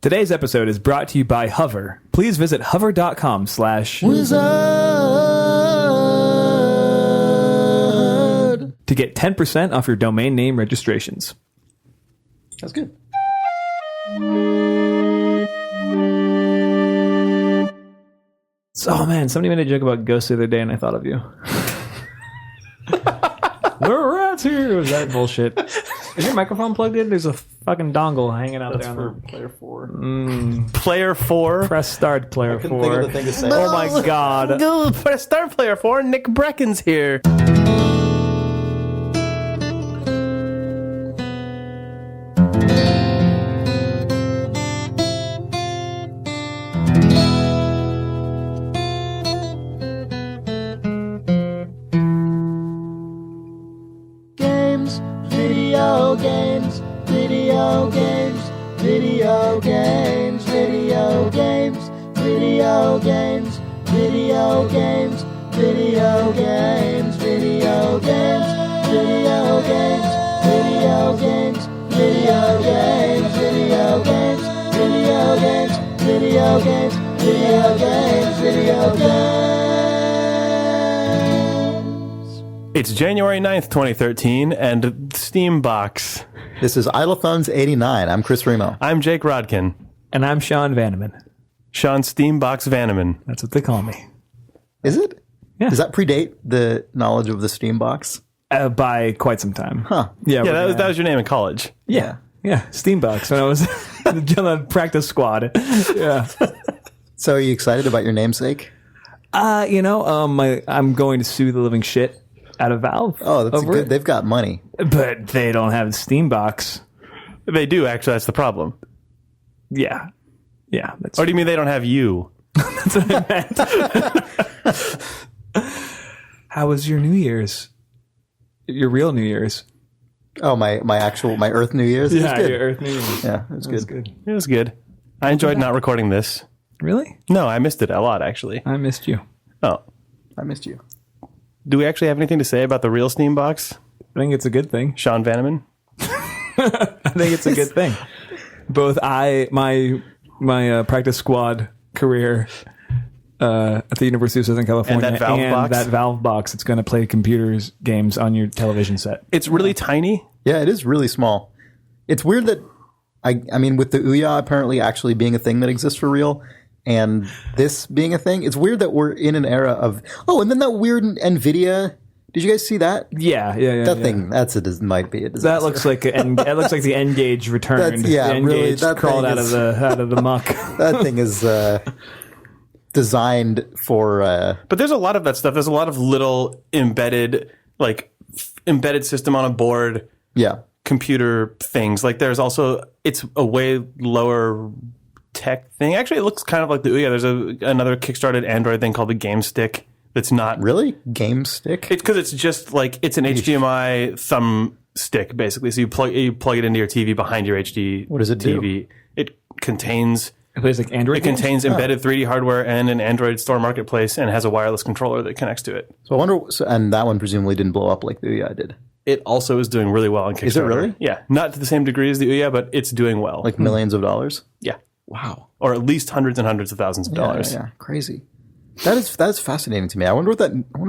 Today's episode is brought to you by Hover. Please visit hover.com/wizard to get 10% off your domain name registrations. That's good. Oh man, somebody made a joke about ghosts the other day and I thought of you. We're rats here. Was that bullshit? Is your microphone plugged in? There's a fucking dongle hanging out there. For player 4. Player 4. Press start, player 4. Think of the thing to say. Oh my god. Go press start, player 4. Nick Breckon's here. It's January 9th, 2013, and Steambox. This is Idle Thumbs 89. I'm Chris Remo. I'm Jake Rodkin. And I'm Sean Vanaman. Sean Steambox Vanaman. That's what they call me. Is it? Yeah. Does that predate the knowledge of the Steambox? By quite some time. Huh. Yeah, that was your name in college. Yeah, Steambox when I was on the practice squad. Yeah. So are you excited about your namesake? I'm going to sue the living shit out of Valve. Oh, that's good. It. They've got money. But they don't have Steambox. They do, actually. That's the problem. Yeah. Yeah. That's Or do you mean they don't have you? That's what I meant. How was your New Year's? Your real New Year's? Oh, my Earth New Year's? It was good. Your Earth New Year's. Yeah, it was good. It was good. I enjoyed not recording this. Really? No, I missed it a lot, actually. I missed you. Oh. I missed you. Do we actually have anything to say about the real Steambox? I think it's a good thing. Sean Vanaman? I think it's a good thing. Both my practice squad career at the University of Southern California and that Valve box that's going to play computers games on your television set. It's really tiny. Yeah, it is really small. It's weird that, I mean, with the Ouya apparently actually being a thing that exists for real, and this being a thing, it's weird that we're in an era of, and then that weird NVIDIA, did you guys see that? Yeah. That thing, might be a disaster. That looks like that looks like the N-Gage returned. The N-Gage crawled out of the muck. That thing is designed for... But there's a lot of that stuff. There's a lot of little embedded system on a board. Yeah. Computer things. Like there's also, it's a way lower tech thing. Actually, it looks kind of like the Ouya. There's another kickstarted Android thing called the Game Stick that's not... Really? Game Stick? It's because it's just like, it's an HDMI thumb stick, basically. So you plug it into your TV behind your HD What does it TV. do? It contains... It plays like Android games? Contains embedded 3D hardware and an Android store marketplace and has a wireless controller that connects to it. So I wonder... and that one presumably didn't blow up like the Ouya did. It also is doing really well on Kickstarter. Is it really? Yeah. Not to the same degree as the Ouya, but it's doing well. Like millions of dollars? Yeah. Wow. Or at least hundreds and hundreds of thousands of dollars. Yeah. Crazy. That is fascinating to me. I wonder what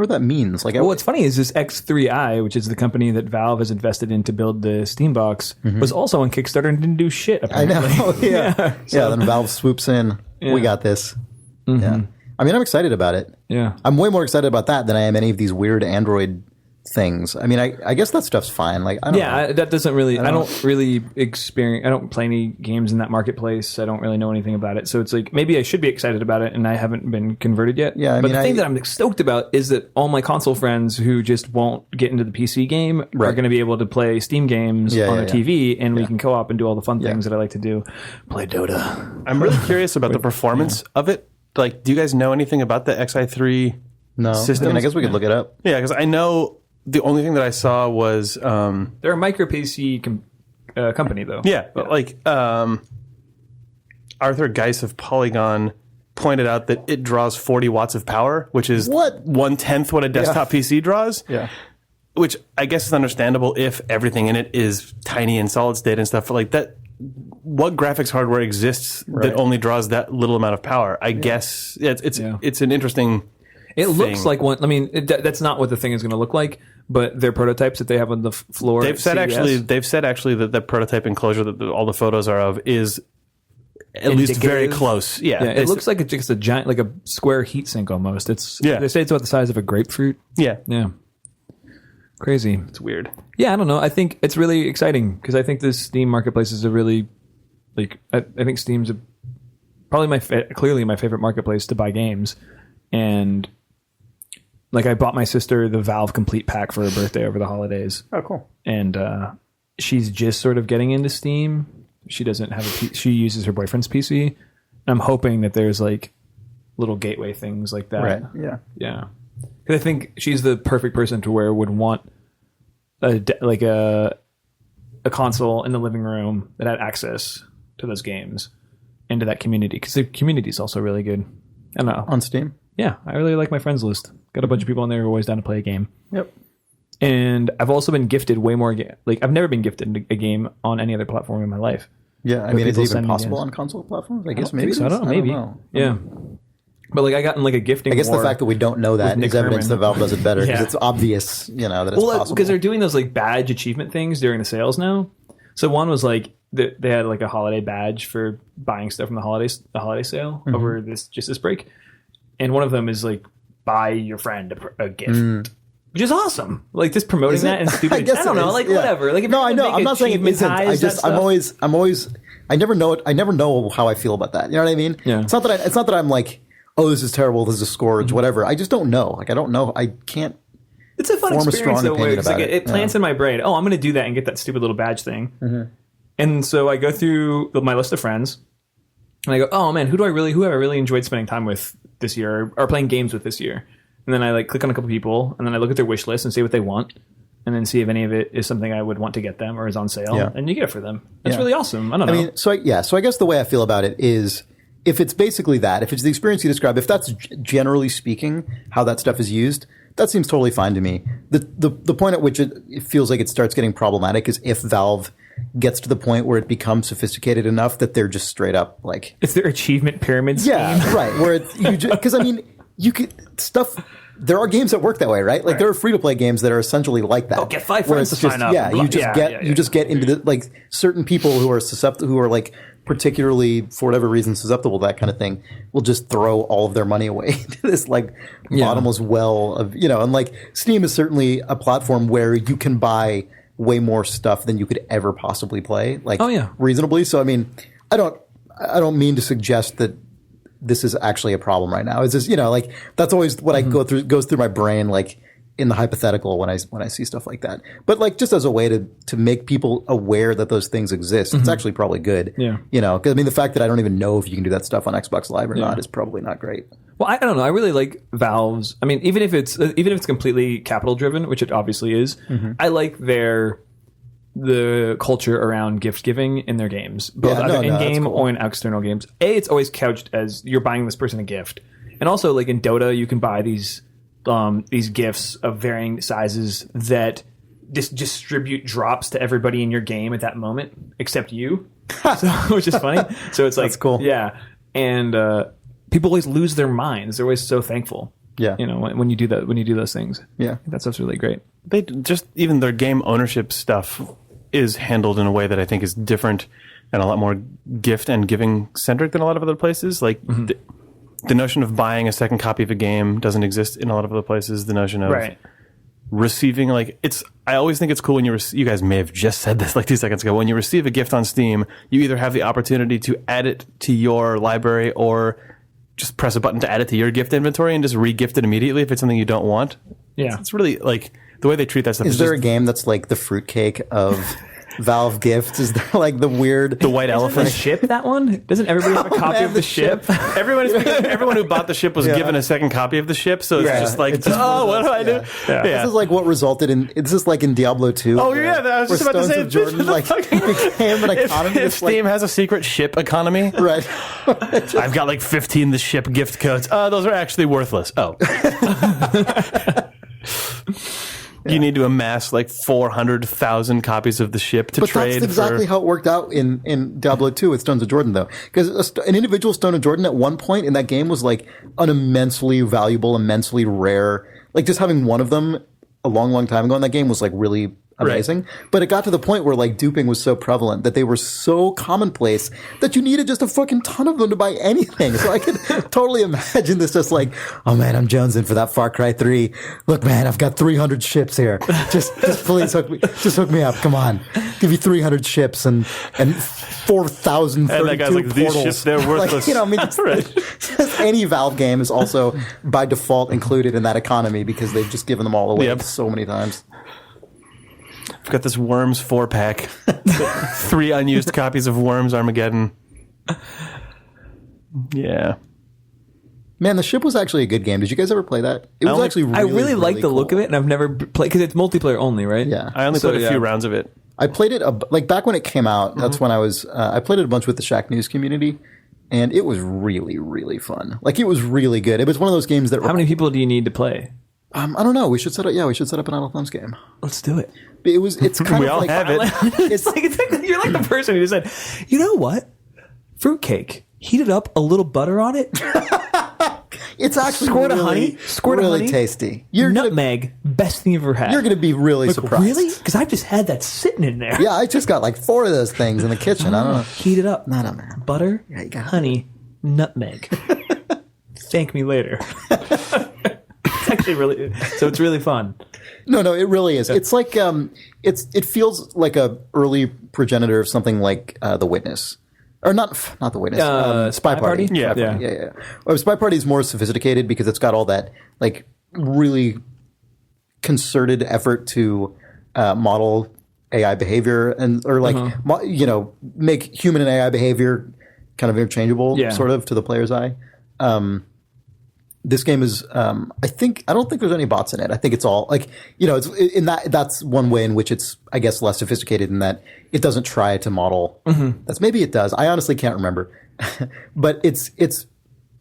that means. Like, what's funny is this X3i, which is the company that Valve has invested in to build the Steambox, was also on Kickstarter and didn't do shit, apparently. I know. Yeah. Then Valve swoops in. Yeah. We got this. Mm-hmm. Yeah. I mean, I'm excited about it. Yeah. I'm way more excited about that than I am any of these weird Android things. I mean, I guess that stuff's fine. Like, I don't know. That doesn't really. I don't really experience. I don't play any games in that marketplace. I don't really know anything about it. So it's like maybe I should be excited about it, and I haven't been converted yet. Yeah, but the thing that I'm stoked about is that all my console friends who just won't get into the PC game are going to be able to play Steam games on their TV, and we can co-op and do all the fun things that I like to do. Play Dota. I'm really curious about the performance of it. Like, do you guys know anything about the Xi3 system? I mean, I guess we could look it up. Yeah, because I know. The only thing that I saw was... they're a micro PC company, though. Yeah, but like Arthur Geis of Polygon pointed out that it draws 40 watts of power, which is 1/10 what a desktop PC draws. Yeah. Which I guess is understandable if everything in it is tiny and solid state and stuff. But like that, what graphics hardware exists that only draws that little amount of power? I guess it's an interesting. It looks like one. I mean, that's not what the thing is going to look like, but their prototypes that they have on the floor. They've said actually that the prototype enclosure that all the photos are of is at least very close. Yeah, it looks like it's just a giant, like a square heatsink almost. They say it's about the size of a grapefruit. Yeah. Crazy. It's weird. Yeah, I don't know. I think it's really exciting because I think the Steam marketplace is a really like. I think Steam's probably clearly my favorite marketplace to buy games, and. Like, I bought my sister the Valve Complete Pack for her birthday over the holidays. Oh, cool. And she's just sort of getting into Steam. She doesn't have she uses her boyfriend's PC. And I'm hoping that there's, like, little gateway things like that. Right, yeah. Yeah. Because I think she's the perfect person to where would want, a console in the living room that had access to those games and to that community. Because the community is also really good. I don't know. On Steam? Yeah, I really like my friends list. Got a bunch of people on there who are always down to play a game. Yep. And I've also been gifted way more. Like, I've never been gifted a game on any other platform in my life. Yeah, I mean, is it even possible on console platforms? I guess maybe. So. I don't know. Maybe. Yeah. But like, I got in like a gifting. I guess the fact that we don't know that is evidence that Valve does it better because it's obvious, that it's possible. Because they're doing those like badge achievement things during the sales now. So one was like they had like a holiday badge for buying stuff from the holiday sale over this break. And one of them is like buy your friend a gift, which is awesome. Like just promoting that and stupid. I don't know, like whatever. Like if no, I know. I'm not saying it isn't. I'm always. I never know how I feel about that. You know what I mean? Yeah. It's not that I'm like, oh, this is terrible. This is a scourge. Whatever. I just don't know. Like I don't know. I can't. It's a fun experience though, where it plants in my brain. Oh, I'm going to do that and get that stupid little badge thing. And so I go through my list of friends, and I go, oh man, who have I really enjoyed spending time with this year or playing games with this year? And then I like click on a couple people, and then I look at their wish list and see what they want, and then see if any of it is something I would want to get them or is on sale, and you get it for them. That's really awesome. I don't know. I mean, so I guess the way I feel about it is if it's basically that, if it's the experience you describe, if that's generally speaking how that stuff is used, that seems totally fine to me. The point at which it feels like it starts getting problematic is if Valve gets to the point where it becomes sophisticated enough that they're just straight up like it's their achievement pyramid scheme. Yeah, right. Where because I mean, you could stuff. There are games that work that way, right? Like there are free to play games that are essentially like that. Oh, get 5 friends to sign up. Yeah, you just get into the like certain people who are susceptible, who are like particularly for whatever reason susceptible to that kind of thing, will just throw all of their money away into this like bottomless well of and like Steam is certainly a platform where you can buy way more stuff than you could ever possibly play, like reasonably. So I mean, I don't mean to suggest that this is actually a problem right now. It's just like that's always what goes through my brain, like in the hypothetical when I see stuff like that. But like just as a way to make people aware that those things exist, it's actually probably good. Yeah, because I mean the fact that I don't even know if you can do that stuff on Xbox Live or not is probably not great. Well, I don't know. I really like Valve's. I mean, even if it's completely capital driven, which it obviously is, I like the culture around gift giving in their games, both either in game or in external games. It's always couched as you're buying this person a gift, and also like in Dota, you can buy these gifts of varying sizes that just distribute drops to everybody in your game at that moment except you, which is funny. So it's like that's cool. Yeah, and people always lose their minds. They're always so thankful. Yeah, when you do that, when you do those things. Yeah, that stuff's really great. They just even their game ownership stuff is handled in a way that I think is different and a lot more gift and giving centric than a lot of other places. Like the notion of buying a second copy of a game doesn't exist in a lot of other places. The notion of receiving, like I always think it's cool when you guys may have just said this like 2 seconds ago. When you receive a gift on Steam, you either have the opportunity to add it to your library or just press a button to add it to your gift inventory and just re-gift it immediately if it's something you don't want. Yeah, it's really like the way they treat that stuff. Is there a game that's like the fruitcake of Valve gifts? Is there like the white elephant the ship? That one doesn't everybody have a copy of the ship? Everyone who bought the ship was given a second copy of the ship, so it's just like, what do I do? Yeah. This is like what resulted in. This is like in Diablo 2. Oh yeah, I was just about to say. Jordan became an economy. If Steam has a secret ship economy, right? I've got like 15 the ship gift codes. Those are actually worthless. Oh. You need to amass like 400,000 copies of the ship to trade. But that's exactly how it worked out in Diablo 2 with Stones of Jordan, though. Because an individual Stone of Jordan at one point in that game was like an immensely valuable, immensely rare. Like just having one of them a long, long time ago in that game was like really amazing. Right. But it got to the point where like duping was so prevalent that they were so commonplace that you needed just a fucking ton of them to buy anything. So I could totally imagine this just like, oh man, I'm jonesing for that Far Cry 3. Look, man, I've got 300 ships here. Just please hook me up. Come on. Give you 300 ships and 4,032 and that guy's like, portals. These ships, they're worthless. Like, I mean, just any Valve game is also by default included in that economy because they've just given them all away so many times. I've got this Worms 4-pack. 3 unused copies of Worms Armageddon. Yeah. Man, the ship was actually a good game. Did you guys ever play that? It was actually really, I really like the cool. look of it, and I've never played because it's multiplayer only, right? Yeah. I only played a few rounds of it. I played it like back when it came out. That's when I was. I played it a bunch with the Shack News community, and it was really, really fun. Like it was really good. It was one of those games that. How many people do you need to play? I don't know. We should set up. Yeah, we should set up an Idle Thumbs game. Let's do it. It's kind we of all like have it. It's like you're like the person who said, you know what? Fruitcake. Heat it up, a little butter on it. It's actually Squirt of really, honey. Squirt really of honey. tasty. Nutmeg. Best thing you've ever had. You're going to be really surprised. Really? Because I've just had that sitting in there. Yeah, I just got like 4 of those things in the kitchen. I don't know. Heat it up. No, man. Butter, Yeah, you got it. honey, nutmeg. Thank me later. It's actually really, so it's really fun. No, it really is. It's like it feels like a early progenitor of something like The Witness, or not The Witness. Spy Party. Yeah. Well, Spy Party is more sophisticated because it's got all that like really concerted effort to model AI behavior or like make human and AI behavior kind of interchangeable, sort of to the player's eye. This game is, I don't think there's any bots in it. I think it's all like, it's in that's one way in which it's, I guess, less sophisticated in that it doesn't try to model. Maybe it does. I honestly can't remember, but it's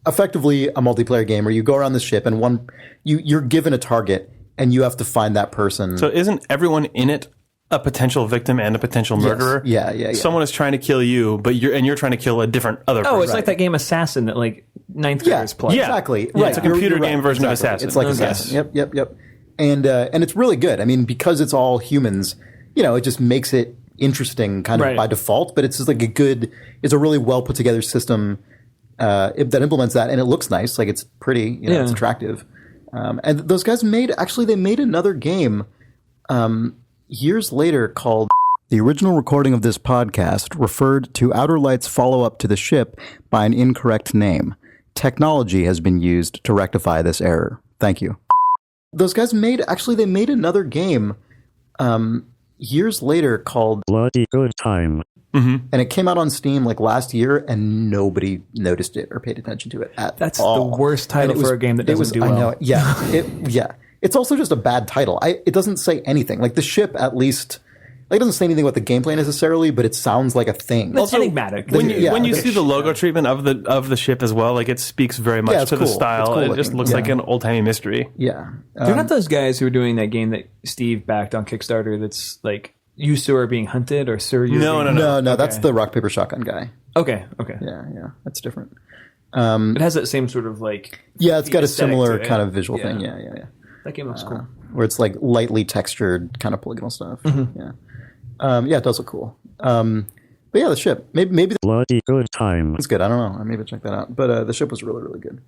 effectively a multiplayer game where you go around the ship and you're given a target and you have to find that person. So isn't everyone in it a potential victim and a potential murderer? Yes. Yeah. Someone is trying to kill you, but you're trying to kill a different other person. Oh, it's like that game Assassin that like ninth graders play. Yeah, exactly. Yeah, right. It's a computer game version of Assassin. It's like Assassin. Yep. And it's really good. I mean, because it's all humans, it just makes it interesting kind of by default, but it's just like it's a really well put together system that implements that, and it looks nice. Like it's pretty, it's attractive. And those guys made another game years later called... The original recording of this podcast referred to Outer Light's follow-up to the ship by an incorrect name. Technology has been used to rectify this error. Thank you. Those guys made another game years later called Bloody Good Time. And it came out on Steam like last year, and nobody noticed it or paid attention to it at all. That's the worst title for a game that doesn't do well. I know it. Yeah. It's also just a bad title. It doesn't say anything. Like the ship, at least... Like, it doesn't say anything about the gameplay necessarily, but it sounds like a thing. It's enigmatic. When you see the logo treatment of the ship as well, like it speaks very much to the style. Cool, it just looks like an old timey mystery. Yeah, they're not those guys who are doing that game that Steve backed on Kickstarter. That's like you, sir, are being hunted, or sir, you're no. Okay. That's the rock paper shotgun guy. Okay. Yeah, that's different. It has that same sort of like it's got a similar kind of visual thing. Yeah. That game looks cool. Where it's like lightly textured kind of polygonal stuff. Yeah. It does look cool. But yeah, the ship. Maybe Bloody Good Time. It's good. I don't know. Maybe check that out. But the ship was really, really good.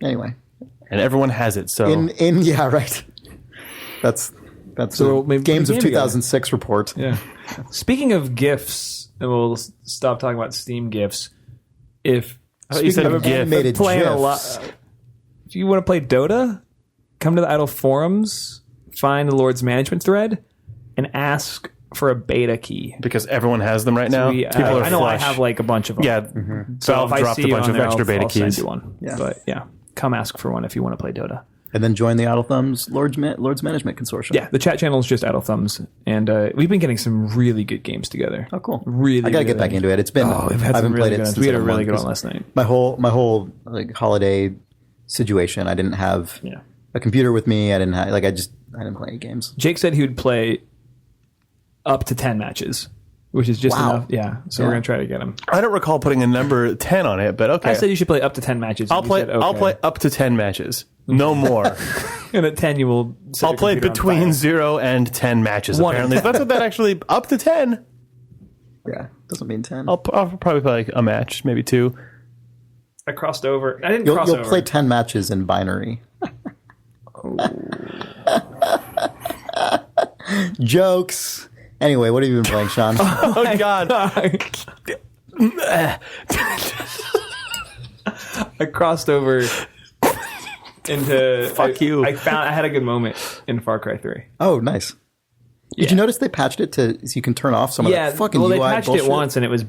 Anyway. And everyone has it, so... Yeah, right. That's so Games of 2006 report. Yeah. Speaking of GIFs, and we'll stop talking about Steam GIFs. If you said of animated playing a GIFs. lot, if you want to play Dota, come to the Idle forums, find the Lord's Management thread, and ask for a beta key. Because everyone has them right now. People are I know flush. I have like a bunch of them. Yeah. So Valve if I dropped see a bunch of there, extra beta I'll send keys. you one. Yeah. But yeah, come ask for one if you want to play Dota. And then join the Idle Thumbs Lord's Management Consortium. Yeah, the chat channel is just Idle Thumbs, and we've been getting some really good games together. Oh, cool. Really, I gotta get back into it. It's been. We've had I haven't some really played good it ones. since We had a like really month, good one last night. My whole like holiday situation. I didn't have a computer with me. I didn't have, like, I didn't play any games. Jake said he would play up to 10 matches, which is just enough. Yeah. So we're going to try to get him. I don't recall putting a number 10 on it, but okay. I said you should play up to 10 matches. I'll play up to 10 matches. No more. And at 10 you will I'll play between 0 and 10 matches, apparently. That's what that actually... Up to 10. Yeah. Doesn't mean 10. I'll probably play like a match, maybe 2. I crossed over. I didn't cross over. You'll play 10 matches in binary. Jokes. Anyway, what have you been playing, Sean? Oh, God. I crossed over into... Fuck you. I had a good moment in Far Cry 3. Oh, nice. Did you notice they patched it so you can turn off some of that fucking UI they patched bullshit? it once and it was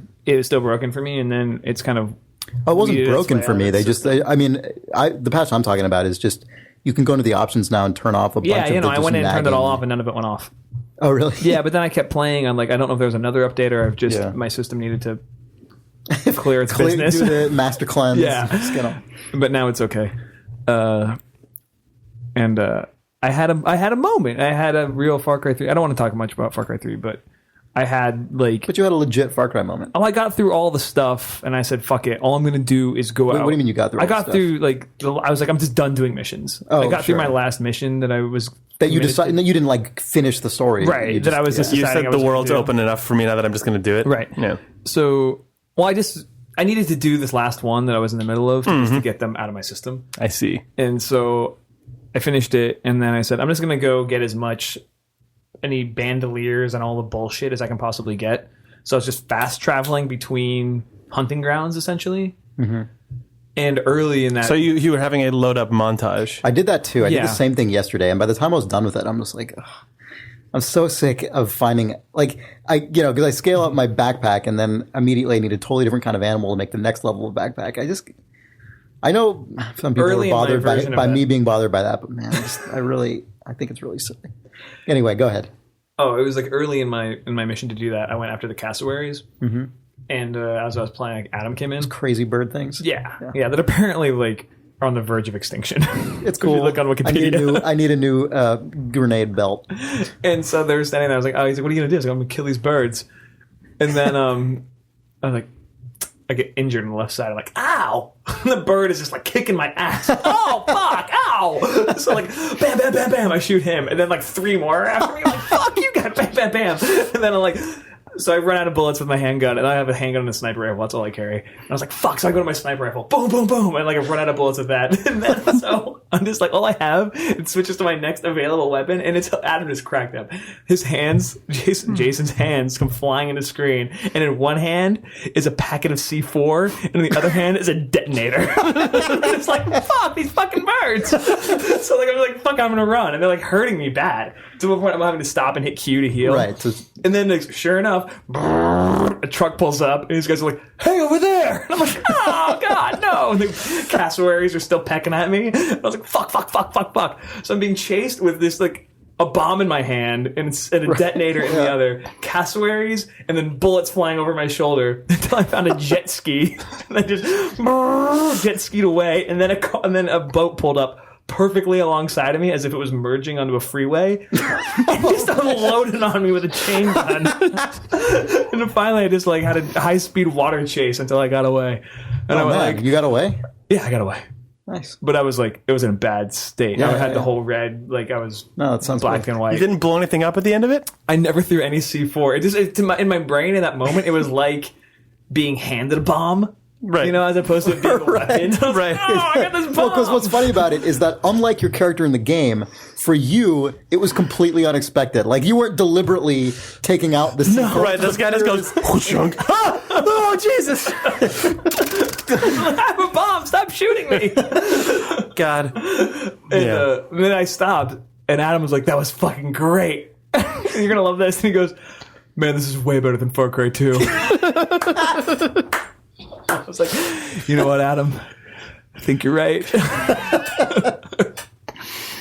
still broken for me, and then it's kind of... Oh, it wasn't broken for me. The patch I'm talking about is just you can go into the options now and turn off a bunch of the I went in and turned it all off and none of it went off. Oh, really? Yeah, but then I kept playing. I'm like, I don't know if there was another update or if just my system needed to clear its business. Do the master cleanse. Yeah. But now it's okay. I had a moment. I had a real Far Cry 3. I don't want to talk much about Far Cry 3, but I had But you had a legit Far Cry moment. I got through all the stuff and I said, fuck it. All I'm going to do is go out. What do you mean you got through all the stuff? I was like, I'm just done doing missions. I got through my last mission that I was... That you decided, you didn't like finish the story. Right. That I was just You said the world's open enough for me now that I'm just going to do it. Right. Yeah. So, I needed to do this last one that I was in the middle of just to get them out of my system. I see. And so I finished it, and then I said, I'm just going to go get any bandoliers and all the bullshit as I can possibly get. So I was just fast traveling between hunting grounds, essentially. Mm-hmm. And early in that... So you were having a load-up montage. I did that too. I did the same thing yesterday, and by the time I was done with it, I'm just like... Ugh. I'm so sick of finding... because I scale up my backpack, and then immediately I need a totally different kind of animal to make the next level of backpack. I know some people are bothered by me being bothered by that, but man, I think it's really silly. Anyway, go ahead. Oh, it was like early in my mission to do that. I went after the cassowaries, and as I was playing, Adam came in. Those crazy bird things. Yeah, that apparently are on the verge of extinction. It's cool. If you look on Wikipedia. I need a new grenade belt. And so they were standing there. I was like, he's like, what are you gonna do? I was like, I'm gonna kill these birds. And then I was like, I get injured on the left side. I'm like, ow! And the bird is just like kicking my ass. Oh, fuck! Ow! So like, bam, bam, bam, bam. I shoot him, and then like 3 more after me. I'm like, fuck you guys! Bam, bam, bam. And then I'm like, so I run out of bullets with my handgun, and I have a handgun and a sniper rifle. That's all I carry. And I was like, fuck! So I go to my sniper rifle. Boom, boom, boom. And like I run out of bullets with that. And then so I'm just like, all I have. It switches to my next available weapon, and it's Adam just cracked up. His hands, Jason's hands, come flying in the screen, and in one hand is a packet of C4, and in the other hand is a detonator. It's like, fuck these fucking birds. So like I'm like, fuck, I'm gonna run, and they're like hurting me bad. To the point I'm having to stop and hit Q to heal. Right. And then like, sure enough, a truck pulls up, and these guys are like, hey, over there. And I'm like, oh, God, no. And the cassowaries are still pecking at me. And I was like, fuck. So I'm being chased with this, like, a bomb in my hand and a detonator in the other, cassowaries, and then bullets flying over my shoulder until I found a jet ski. And I just jet skied away, and then a boat pulled up perfectly alongside of me as if it was merging onto a freeway and just unloaded on me with a chain gun. And then finally I just like had a high-speed water chase until I got away. And I went like, you got away? Yeah, I got away. Nice. But I was like, it was in a bad state. I had the whole red, like I was that sounds black and white. You didn't blow anything up at the end of it? I never threw any C4. In my brain in that moment, it was like being handed a bomb. Right. You know, as opposed to it being a weapon. Right. Oh, I got this bomb. Well, because what's funny about it is that unlike your character in the game, for you, it was completely unexpected. Like, you weren't deliberately taking out the No, right. This guy just goes, whooshunk. Oh, Jesus. I have a bomb. Stop shooting me. God. And then I stopped, and Adam was like, that was fucking great. You're going to love this. And he goes, man, this is way better than Far Cry 2. I was like, you know what, Adam? I think you're right.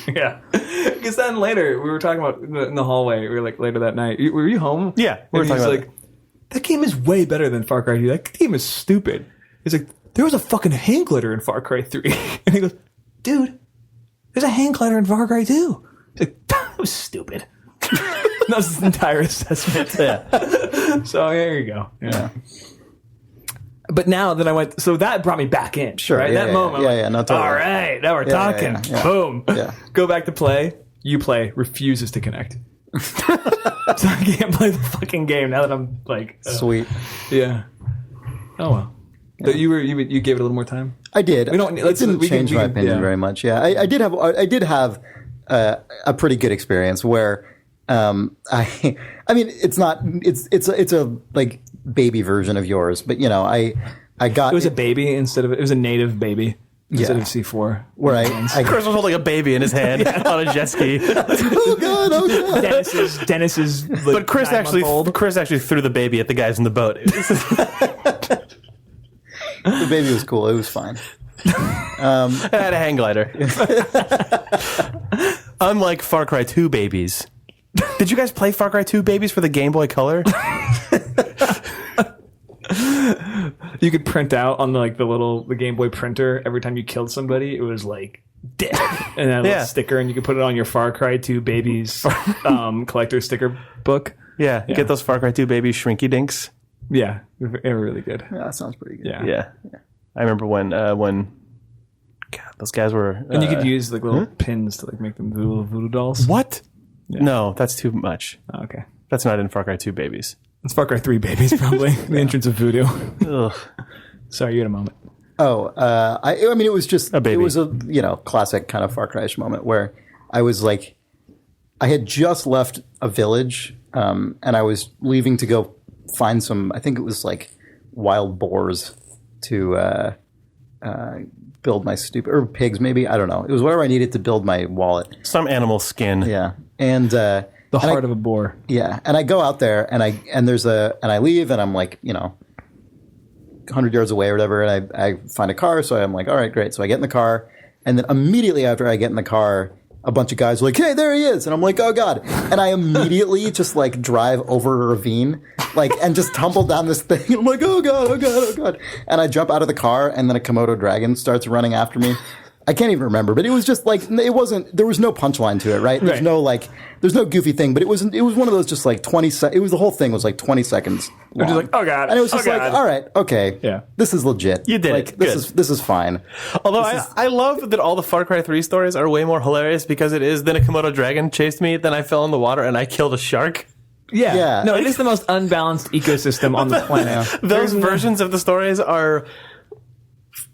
Yeah. Because then later, we were talking about in the hallway. We were like, later that night. Were you home? Yeah. We were talking like, that game is way better than Far Cry 2. That game is stupid. He's like, there was a fucking hand glitter in Far Cry 3. And he goes, dude, there's a hang glider in Far Cry 2. Like, that was stupid. That was his entire assessment. Yeah. So there you go. Yeah. But now that I went, so that brought me back in. Sure. Right? Yeah, that moment. No, totally. All right. Now we're talking. Yeah. Boom. Yeah. Go back to play. You play. Refuses to connect. So I can't play the fucking game now that I'm like. Sweet. Yeah. Oh well. Yeah. But you gave it a little more time. I did. We don't. It didn't change my opinion very much. Yeah, I did have a pretty good experience where I mean it's a like baby version of yours, but you know I got it was a baby instead of it was a native baby instead of C4. Where Chris was holding a baby in his hand on a jet ski. oh god. Dennis's like, But Chris actually threw the baby at the guys in the boat. The baby was cool. It was fine. It had a hang glider. Unlike Far Cry 2 babies. Did you guys play Far Cry 2 babies for the Game Boy Color? You could print out on the Game Boy printer every time you killed somebody. It was like death, and that little sticker, and you could put it on your Far Cry 2 babies collector sticker book. Yeah, get those Far Cry 2 babies shrinky dinks. Yeah, they were really good. Yeah, that sounds pretty good. Yeah. I remember when God, those guys were and you could use like little pins to like make them voodoo dolls. What? Yeah. No, that's too much. Oh, okay. That's not in Far Cry 2 babies. It's Far Cry 3 babies, probably. The entrance of voodoo. Ugh. Sorry, you had a moment. Oh, I mean, it was just a baby. It was a classic kind of Far Cry-ish moment where I was like, I had just left a village, and I was leaving to go find some. I think it was like wild boars to build my or pigs maybe. I don't know. It was whatever I needed to build my wallet. Some animal skin. Yeah, and the heart of a boar. Yeah, and I go out there and I leave and I'm like 100 yards away or whatever, and I find a car, so I'm like, all right, great. So I get in the car, and then immediately after I get in the car, a bunch of guys are like, hey, there he is, and I'm like, oh god, and I immediately just like drive over a ravine, like, and just tumble down this thing, and I'm like, oh god, oh god, oh god, and I jump out of the car, and then a Komodo dragon starts running after me. I can't even remember, but it was just like, there was no punchline to it, right? There's no goofy thing, but it was one of those just like 20 seconds. It was the whole thing was like 20 seconds long. Just like, oh god, and it was just like, all right, okay, yeah, this is legit. You did like, it. This is fine. Although I love that all the Far Cry 3 stories are way more hilarious because it is then a Komodo dragon chased me, then I fell in the water and I killed a shark. Yeah. No, it is the most unbalanced ecosystem on the planet. Those versions of the stories are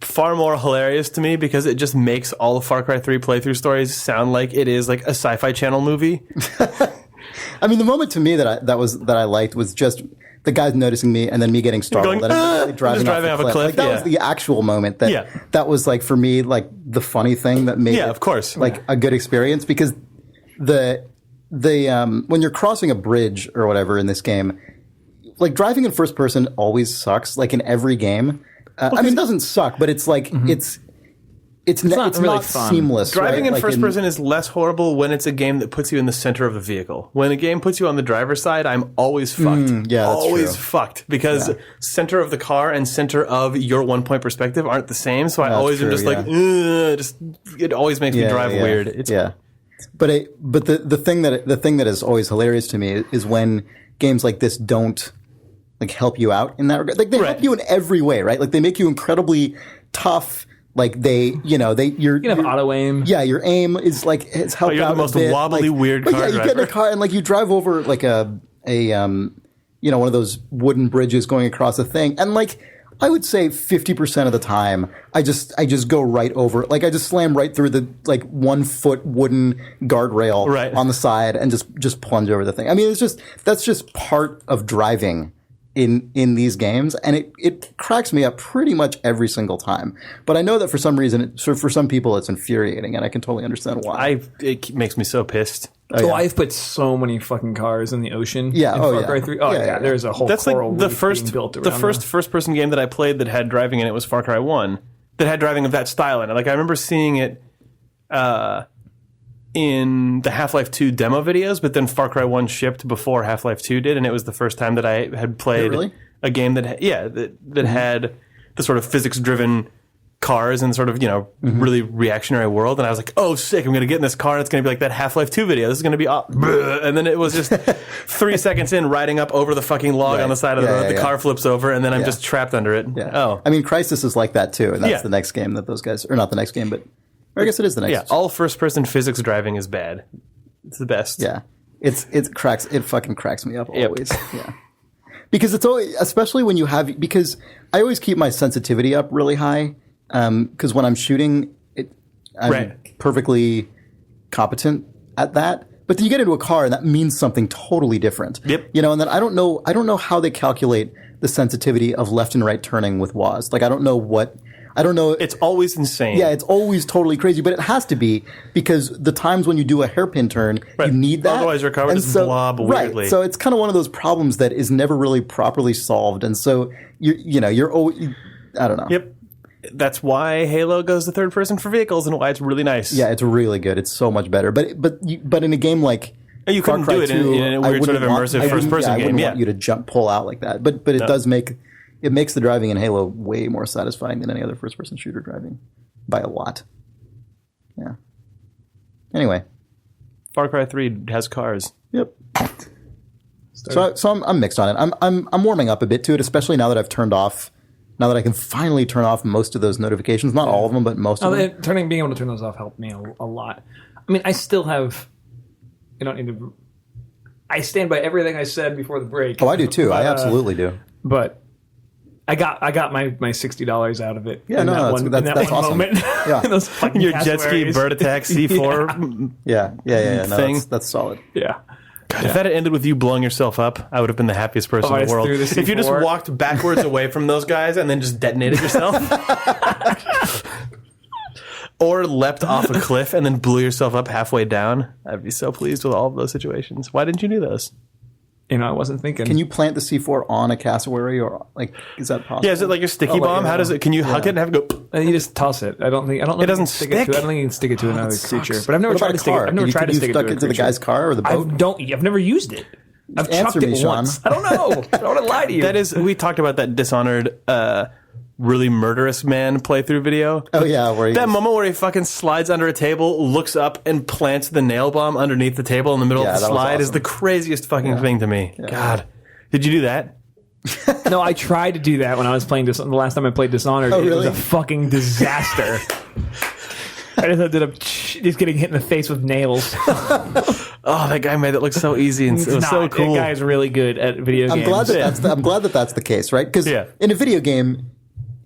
far more hilarious to me because it just makes all the Far Cry 3 playthrough stories sound like it is like a Sci-Fi Channel movie. I mean, the moment to me that I liked was just the guys noticing me and then me getting startled and I'm driving off a cliff. Like, that was the actual moment that was like for me like the funny thing that made it, of course, like a good experience, because the when you're crossing a bridge or whatever in this game, like driving in first person always sucks, like in every game. I mean, it doesn't suck, but it's like it's not really seamless. Driving in like first person is less horrible when it's a game that puts you in the center of the vehicle. When a game puts you on the driver's side, I'm always fucked. Yeah, that's always true. Fucked because center of the car and center of your 1 point perspective aren't the same. So I always am just like, it always makes me drive weird. It's, But the thing that is always hilarious to me is when games like this don't like help you out in that regard. Like they help you in every way, right? Like they make you incredibly tough. Like you can have auto aim. Yeah, your aim is like it's helped you're out the most a bit. wobbly, weird car you get in a car and like you drive over like a one of those wooden bridges going across a thing, and like I would say 50% of the time I just go right over, like I just slam right through the like 1 foot wooden guardrail on the side and just plunge over the thing. I mean, that's just part of driving in these games, and it cracks me up pretty much every single time. But I know that for some reason, for some people, it's infuriating, and I can totally understand why. It makes me so pissed. I've put so many fucking cars in the ocean. Yeah. In Far Cry 3. There's a whole. That's coral like the reef first being built around first person game that I played that had driving in it was Far Cry 1. That had driving of that style in it. Like I remember seeing it in the Half-Life 2 demo videos, but then Far Cry 1 shipped before Half-Life 2 did, and it was the first time that I had played a game that had the sort of physics-driven cars in sort of, really reactionary world. And I was like, oh, sick, I'm going to get in this car and it's going to be like that Half-Life 2 video. This is going to be and then it was just 3 seconds in, riding up over the fucking log on the side of the road. The car flips over and then I'm just trapped under it. Yeah. Oh. I mean, Crysis is like that too. And that's the next game that those guys, or not the next game, but or I guess it is the next. Yeah, all first-person physics driving is bad. It's the best. Yeah. It fucking cracks me up always. Yeah. Because it's always, especially when you have, because I always keep my sensitivity up really high. Because when I'm shooting, I'm perfectly competent at that. But then you get into a car and that means something totally different. Yep. And then I don't know how they calculate the sensitivity of left and right turning with WAS. Like I don't know. It's always insane. Yeah, it's always totally crazy, but it has to be because the times when you do a hairpin turn, you need that. Otherwise, your car would just blob weirdly. Right. So it's kind of one of those problems that is never really properly solved, and so you're always, I don't know. Yep. That's why Halo goes to third person for vehicles and why it's really nice. Yeah, it's really good. It's so much better. But in a game like you couldn't do it in a weird sort of immersive first person game. I wouldn't want you to pull out like that. But it does make. It makes the driving in Halo way more satisfying than any other first-person shooter driving, by a lot. Yeah. Anyway, Far Cry 3 has cars. Yep. So I'm mixed on it. I'm warming up a bit to it, especially now that I've turned off. Now that I can finally turn off most of those notifications, not all of them, but most of them. Being able to turn those off helped me a lot. I mean, I still have. You don't need to. I stand by everything I said before the break. Oh, I do too. I absolutely do. But. I got my $60 out of it. Yeah, that's awesome. Moment. Yeah, your jet ski bird attack C4. Yeah. Thing. That's solid. Yeah. God, if that had ended with you blowing yourself up, I would have been the happiest person in the world. If you just walked backwards away from those guys and then just detonated yourself, or leapt off a cliff and then blew yourself up halfway down, I'd be so pleased with all of those situations. Why didn't you do those? I wasn't thinking. Can you plant the C4 on a cassowary, or is that possible? Yeah, is it like your sticky bomb? How does it? Can you huck it and have it go? You just toss it. I don't know. It doesn't stick. I don't think you can stick it to another creature. But I've never tried to stick it. I've never tried to stick it to the guy's car or the boat. I've never used it. I've chucked it once. I don't know. I don't want to lie to you. That is, we talked about that Dishonored, really murderous man playthrough video. Oh yeah, moment where he fucking slides under a table, looks up, and plants the nail bomb underneath the table in the middle of the slide is the craziest fucking thing to me. Yeah. God, did you do that? No, I tried to do that when I was playing the last time I played Dishonored. Oh, really? It was a fucking disaster. I just ended up just getting hit in the face with nails. Oh, that guy made it look so easy and it was so cool. That guy's really good at video games. I'm glad that that's the case, right? Because in a video game,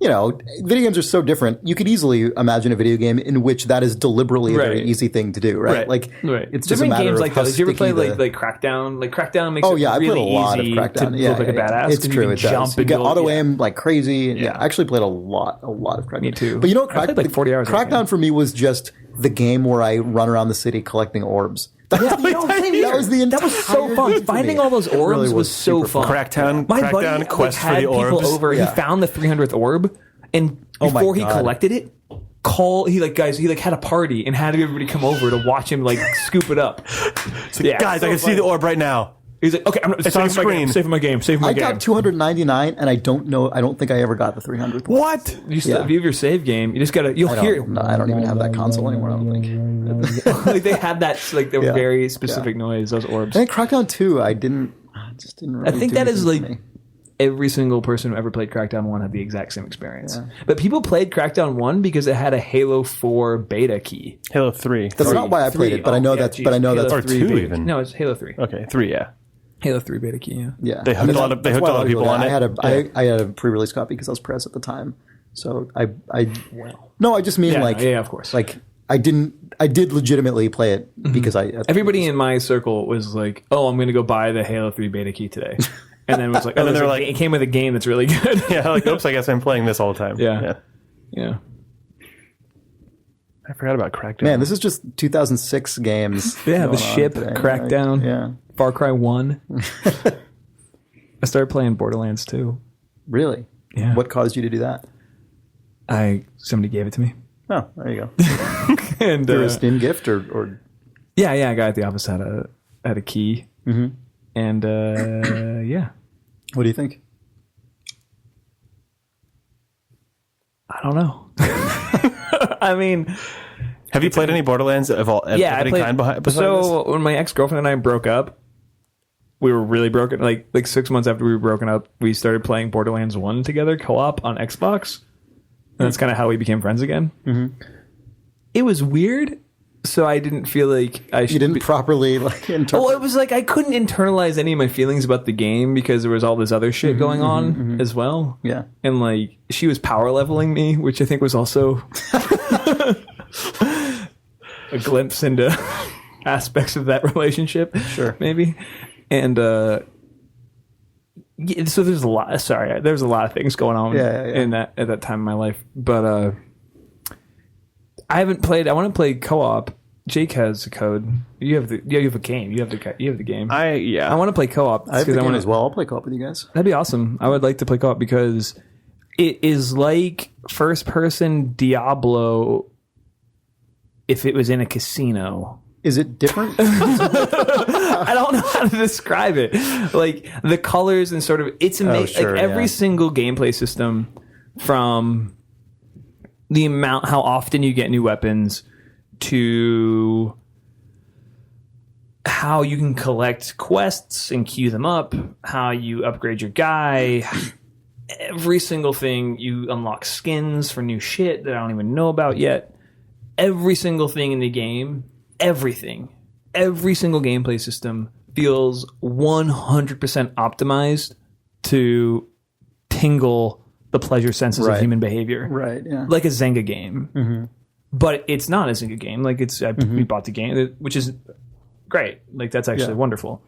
video games are so different. You could easily imagine a video game in which that is deliberately a very easy thing to do, right? Like, it's just a matter games of like how that. Did you ever play sticky like Crackdown? Like Crackdown makes I played a really lot of easy Crackdown. to look like a badass. It's true. You jump you get and auto aim like crazy. Yeah, I actually played a lot of Crackdown. Me too. But I played like 40 hours. Crackdown for me was just the game where I run around the city collecting orbs. That was so fun. Finding all those orbs really was so fun. Crackdown quest for the orbs. People over. He found the 300th orb, and before he collected it, he had a party and had everybody come over to watch him scoop it up. Guys, I can see the orb right now. He's like, okay, it's on screen. Saving my game. I got 299, and I don't think I ever got the 300th. What? You still have your save game. You just gotta. You'll hear it. No, I don't even have that console anymore. I don't think. They had that very specific noise. Those orbs. I think Crackdown 2. I just didn't. Really I think that is every single person who ever played Crackdown 1 had the exact same experience. Yeah. But people played Crackdown 1 because it had a Halo 4 beta key. Halo 3. That's not why I played it, but I know that's. But I know that's or 2 even. No, it's Halo 3. Okay, 3. Yeah. Halo 3 beta key, yeah. They hooked a lot of people on it. I had a pre-release copy because I was press at the time. So no, I just mean of course. I did legitimately play it because everybody in my circle was like, "Oh, I'm going to go buy the Halo 3 beta key today." And then it was like, and then they're like, it came with a game that's really good. Yeah, oops, I guess I'm playing this all the time. Yeah. I forgot about Crackdown. Man, this is just 2006 games. Yeah, the ship, Crackdown. Yeah. Far Cry 1. I started playing Borderlands 2. Really? Yeah. What caused you to do that? Somebody gave it to me. Oh, there you go. And through a Steam gift or Yeah, a guy at the office had a key. Mm-hmm. And yeah. What do you think? I don't know. I mean, have you played any Borderlands of any kind besides so when my ex-girlfriend and I broke up, we were really broken. Like 6 months after we were broken up, we started playing Borderlands 1 together, co-op on Xbox. And that's kind of how we became friends again. Mm-hmm. It was weird, so I didn't feel like I should. You didn't properly interpret. Well, it was like I couldn't internalize any of my feelings about the game because there was all this other shit going on as well. Yeah, and like she was power leveling me, which I think was also a glimpse into aspects of that relationship. Sure, maybe. And so there's a lot. Sorry, there's a lot of things going on in that at that time in my life. But I haven't played. I want to play co-op. Jake has the code. You have a game. You have the game. I want to play co-op. I have the game as well. I'll play co-op with you guys. That'd be awesome. I would like to play co-op because it is like first-person Diablo if it was in a casino. Is it different? I don't know how to describe it. Like the colors and sort of it's amazing. Like every single gameplay system, from the amount how often you get new weapons to how you can collect quests and queue them up, how you upgrade your guy. Every single thing, you unlock skins for new shit that I don't even know about yet. Every single thing in the game. Every single gameplay system feels 100% optimized to tingle the pleasure senses of human behavior. Right, yeah. Like a Zynga game. Mm-hmm. But it's not a Zynga game. Like we bought the game, which is great. Like that's actually wonderful.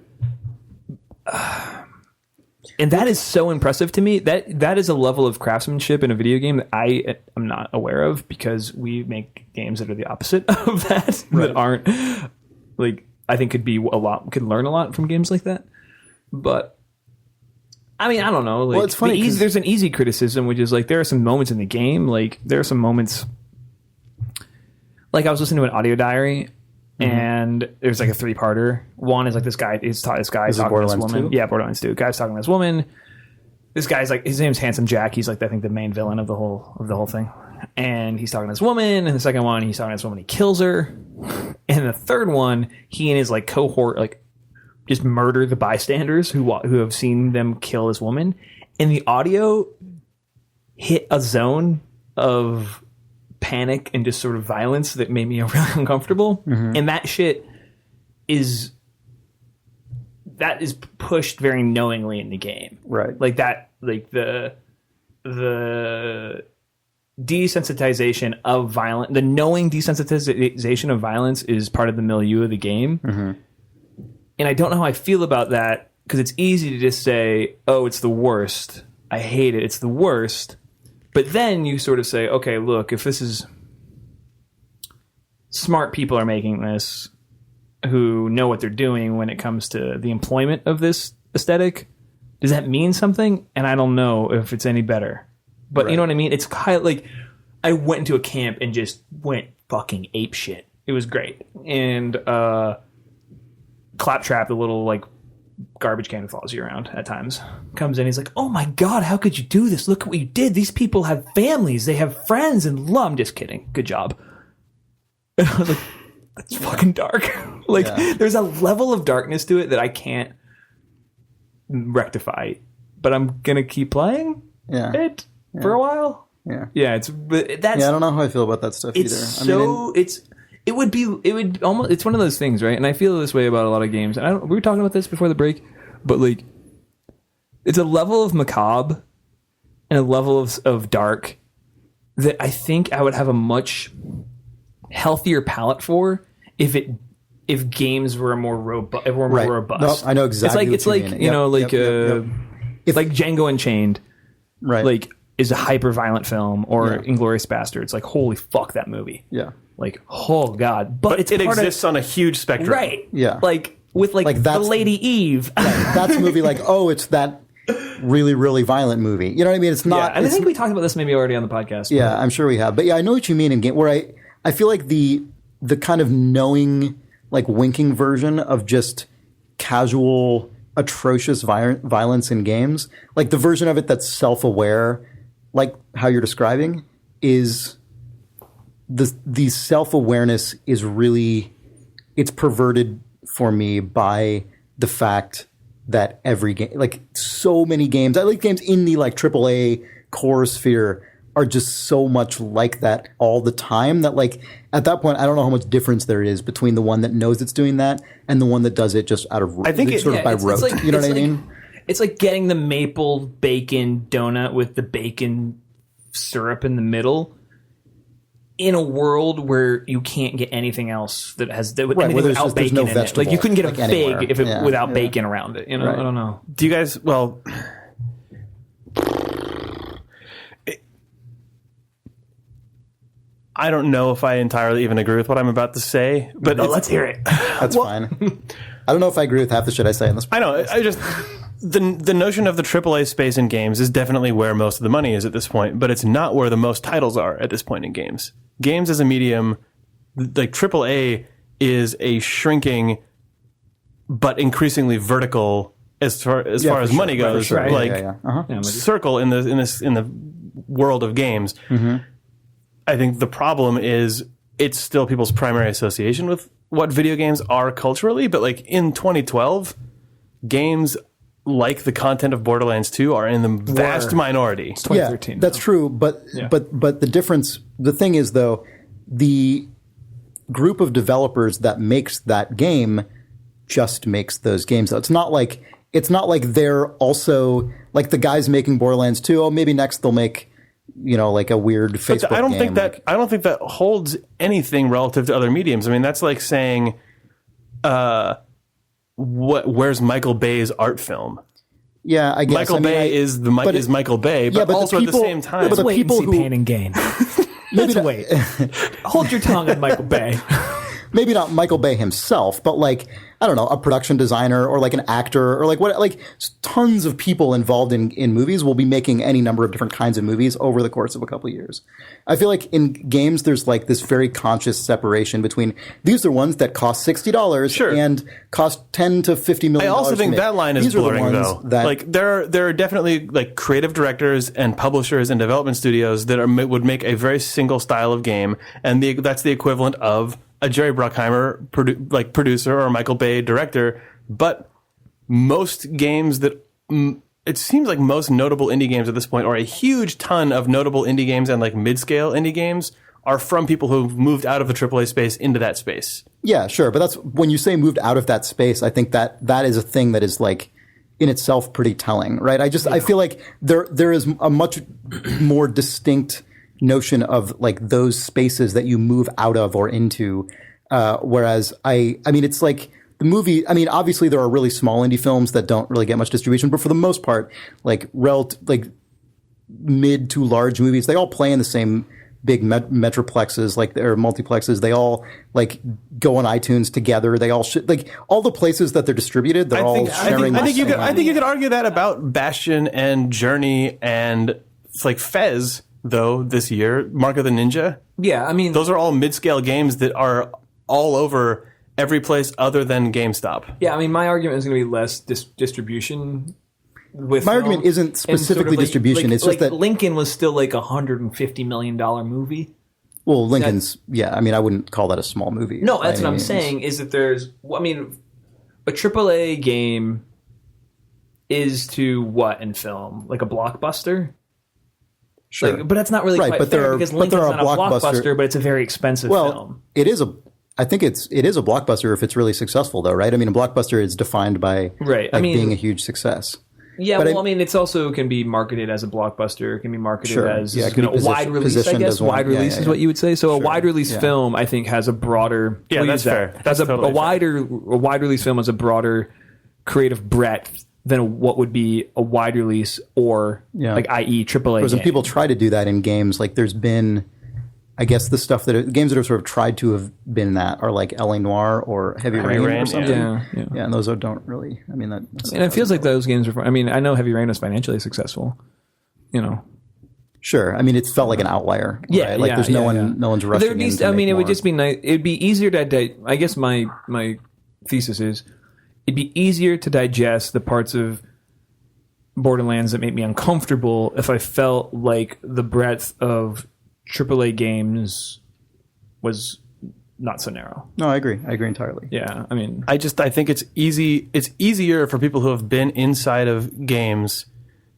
And that is so impressive to me. That is a level of craftsmanship in a video game that I am not aware of because we make games that are the opposite of that. Right. That aren't like I think could learn a lot from games like that. But I mean, I don't know. Like, well, it's funny. There's an easy criticism, which is like there are some moments in the game. Like there are some moments. Like I was listening to an audio diary. And there's like a 3-parter. One is like this guy. This guy talking to this woman. 2? Yeah, Borderlands 2. Guy's talking to this woman. This guy's like his name's Handsome Jack. He's like I think the main villain of the whole thing. And he's talking to this woman. And the second one, he's talking to this woman. He kills her. And the third one, he and his like cohort like just murder the bystanders who have seen them kill this woman. And the audio hit a zone of panic and just sort of violence that made me really uncomfortable. And that shit is pushed very knowingly in the game. Right. Like that, like the desensitization of violence, the knowing desensitization of violence is part of the milieu of the game. And I don't know how I feel about that because it's easy to just say, oh, it's the worst. I hate it. It's the worst. But then you sort of say, okay, look, if this is smart people are making this who know what they're doing when it comes to the employment of this aesthetic, does that mean something? And I don't know if it's any better. But you know what I mean? It's kind of like I went into a camp and just went fucking ape shit. It was great. And Claptrap, the little like garbage can who follows you around at times, comes in. He's like, oh my God, how could you do this? Look at what you did. These people have families. They have friends and love. I'm just kidding. Good job. And I was like, that's fucking dark. Like there's a level of darkness to it that I can't rectify, but I'm going to keep playing it for a while. Yeah. Yeah. It's I don't know how I feel about that stuff either. It's one of those things, right? And I feel this way about a lot of games. And we were talking about this before the break, but like, it's a level of macabre and a level of dark that I think I would have a much healthier palate for if games were more robust. No, I know exactly. It's like you know, like like Django Unchained, right? Like is a hyper violent film, or Inglourious Basterds. Like holy fuck that movie. Yeah. Like, oh God. But it exists on a huge spectrum. Right. Yeah. Like, with like the Lady Eve. That's a movie like, oh, it's that really, really violent movie. You know what I mean? It's not. Yeah, and I think we talked about this maybe already on the podcast. Yeah, I'm sure we have. But yeah, I know what you mean in game where I feel like the kind of knowing, like winking version of just casual, atrocious violence in games, like the version of it that's self-aware, like how you're describing, is the self-awareness is really, it's perverted for me by the fact that every game, like so many games, I like games in the like AAA core sphere are just so much like that all the time that like at that point I don't know how much difference there is between the one that knows it's doing that and the one that does it just out of I think by rote. Like, you know what I mean? It's like getting the maple bacon donut with the bacon syrup in the middle in a world where you can't get anything else that has anything without bacon in it. Like you couldn't get a fig without bacon around it. You know, I don't know. Do you guys? Well, I don't know if I entirely even agree with what I'm about to say, but let's hear it. That's fine. I don't know if I agree with half the shit I say in this. I know. I just the notion of the AAA space in games is definitely where most of the money is at this point, but it's not where the most titles are at this point in games. Games as a medium, like AAA, is a shrinking but increasingly vertical as far as money goes. Sure. Circle in the world of games. Mm-hmm. I think the problem is it's still people's primary association with what video games are culturally, but like in 2012, games like the content of Borderlands 2 are in the vast minority. It's 2013. Yeah, that's true, but the difference, the thing is though, the group of developers that makes that game just makes those games. It's not like they're also like the guys making Borderlands 2. Oh, maybe next they'll make, you know, like a weird Facebook game. I don't think that holds anything relative to other mediums. I mean, that's like saying, where's Michael Bay's art film? Yeah, I guess Michael Bay is Michael Bay, but also at the same time, but the people who Pain and Gain. Let's wait. Hold your tongue on Michael Bay. Maybe not Michael Bay himself, but like, I don't know, a production designer or like an actor or like what, like tons of people involved in movies will be making any number of different kinds of movies over the course of a couple of years. I feel like in games, there's like this very conscious separation between these are ones that cost $60 and cost $10 to $50 million. I also think that line is blurring though. Like there are definitely like creative directors and publishers and development studios that would make a very single style of game, and that's the equivalent of a Jerry Bruckheimer producer or a Michael Bay director, but most games that it seems like most notable indie games at this point, or a huge ton of notable indie games and like mid-scale indie games, are from people who've moved out of the AAA space into that space. Yeah, sure, but that's when you say moved out of that space. I think that is a thing that is like in itself pretty telling, right? I feel like there is a much more distinct notion of like those spaces that you move out of or into. Whereas I mean, it's like the movie. I mean, obviously there are really small indie films that don't really get much distribution, but for the most part, like mid to large movies, they all play in the same big metroplexes, like or multiplexes. They all like go on iTunes together. They all like all the places that they're distributed. They're all sharing. I think you could argue that about Bastion and Journey and like Fez. Though this year, Mark of the Ninja. Yeah, I mean, those are all mid-scale games that are all over every place other than GameStop. Yeah, I mean, my argument is going to be less distribution. My argument isn't specifically sort of distribution. It's just that Lincoln was still like $150 million movie. Well, Lincoln's, I mean, I wouldn't call that a small movie. No, that's what I'm saying. Is that there's, I mean, a AAA game is to what in film? Like a blockbuster. Sure. Like, but that's not really quite fair because Lincoln's not a blockbuster, but it's a very expensive film. I think it is a blockbuster if it's really successful, though, right? I mean, a blockbuster is defined by being a huge success. Yeah, I mean, it's also can be marketed as a blockbuster. It can be marketed as a wide release, I guess. Wide release is what you would say. So a wide release film, I think, has a broader... Yeah, that's fair. That's a wide release film has a broader creative breadth than what would be a wide release or like i.e. AAA. Because when people try to do that in games, like there's been, I guess the stuff that games that have sort of tried to have been that are like L.A. Noire or Heavy Rain or something. Yeah, and those don't really. I mean, and it feels like those games are. I mean, I know Heavy Rain was financially successful. You know. Sure. I mean, it felt like an outlier. Yeah, right? Like there's no one's rushing. I mean, it would just be nice. It'd be easier to. I guess my thesis is. It'd be easier to digest the parts of Borderlands that make me uncomfortable if I felt like the breadth of AAA games was not so narrow. No, I agree entirely. Yeah, I mean, I think it's easier for people who have been inside of games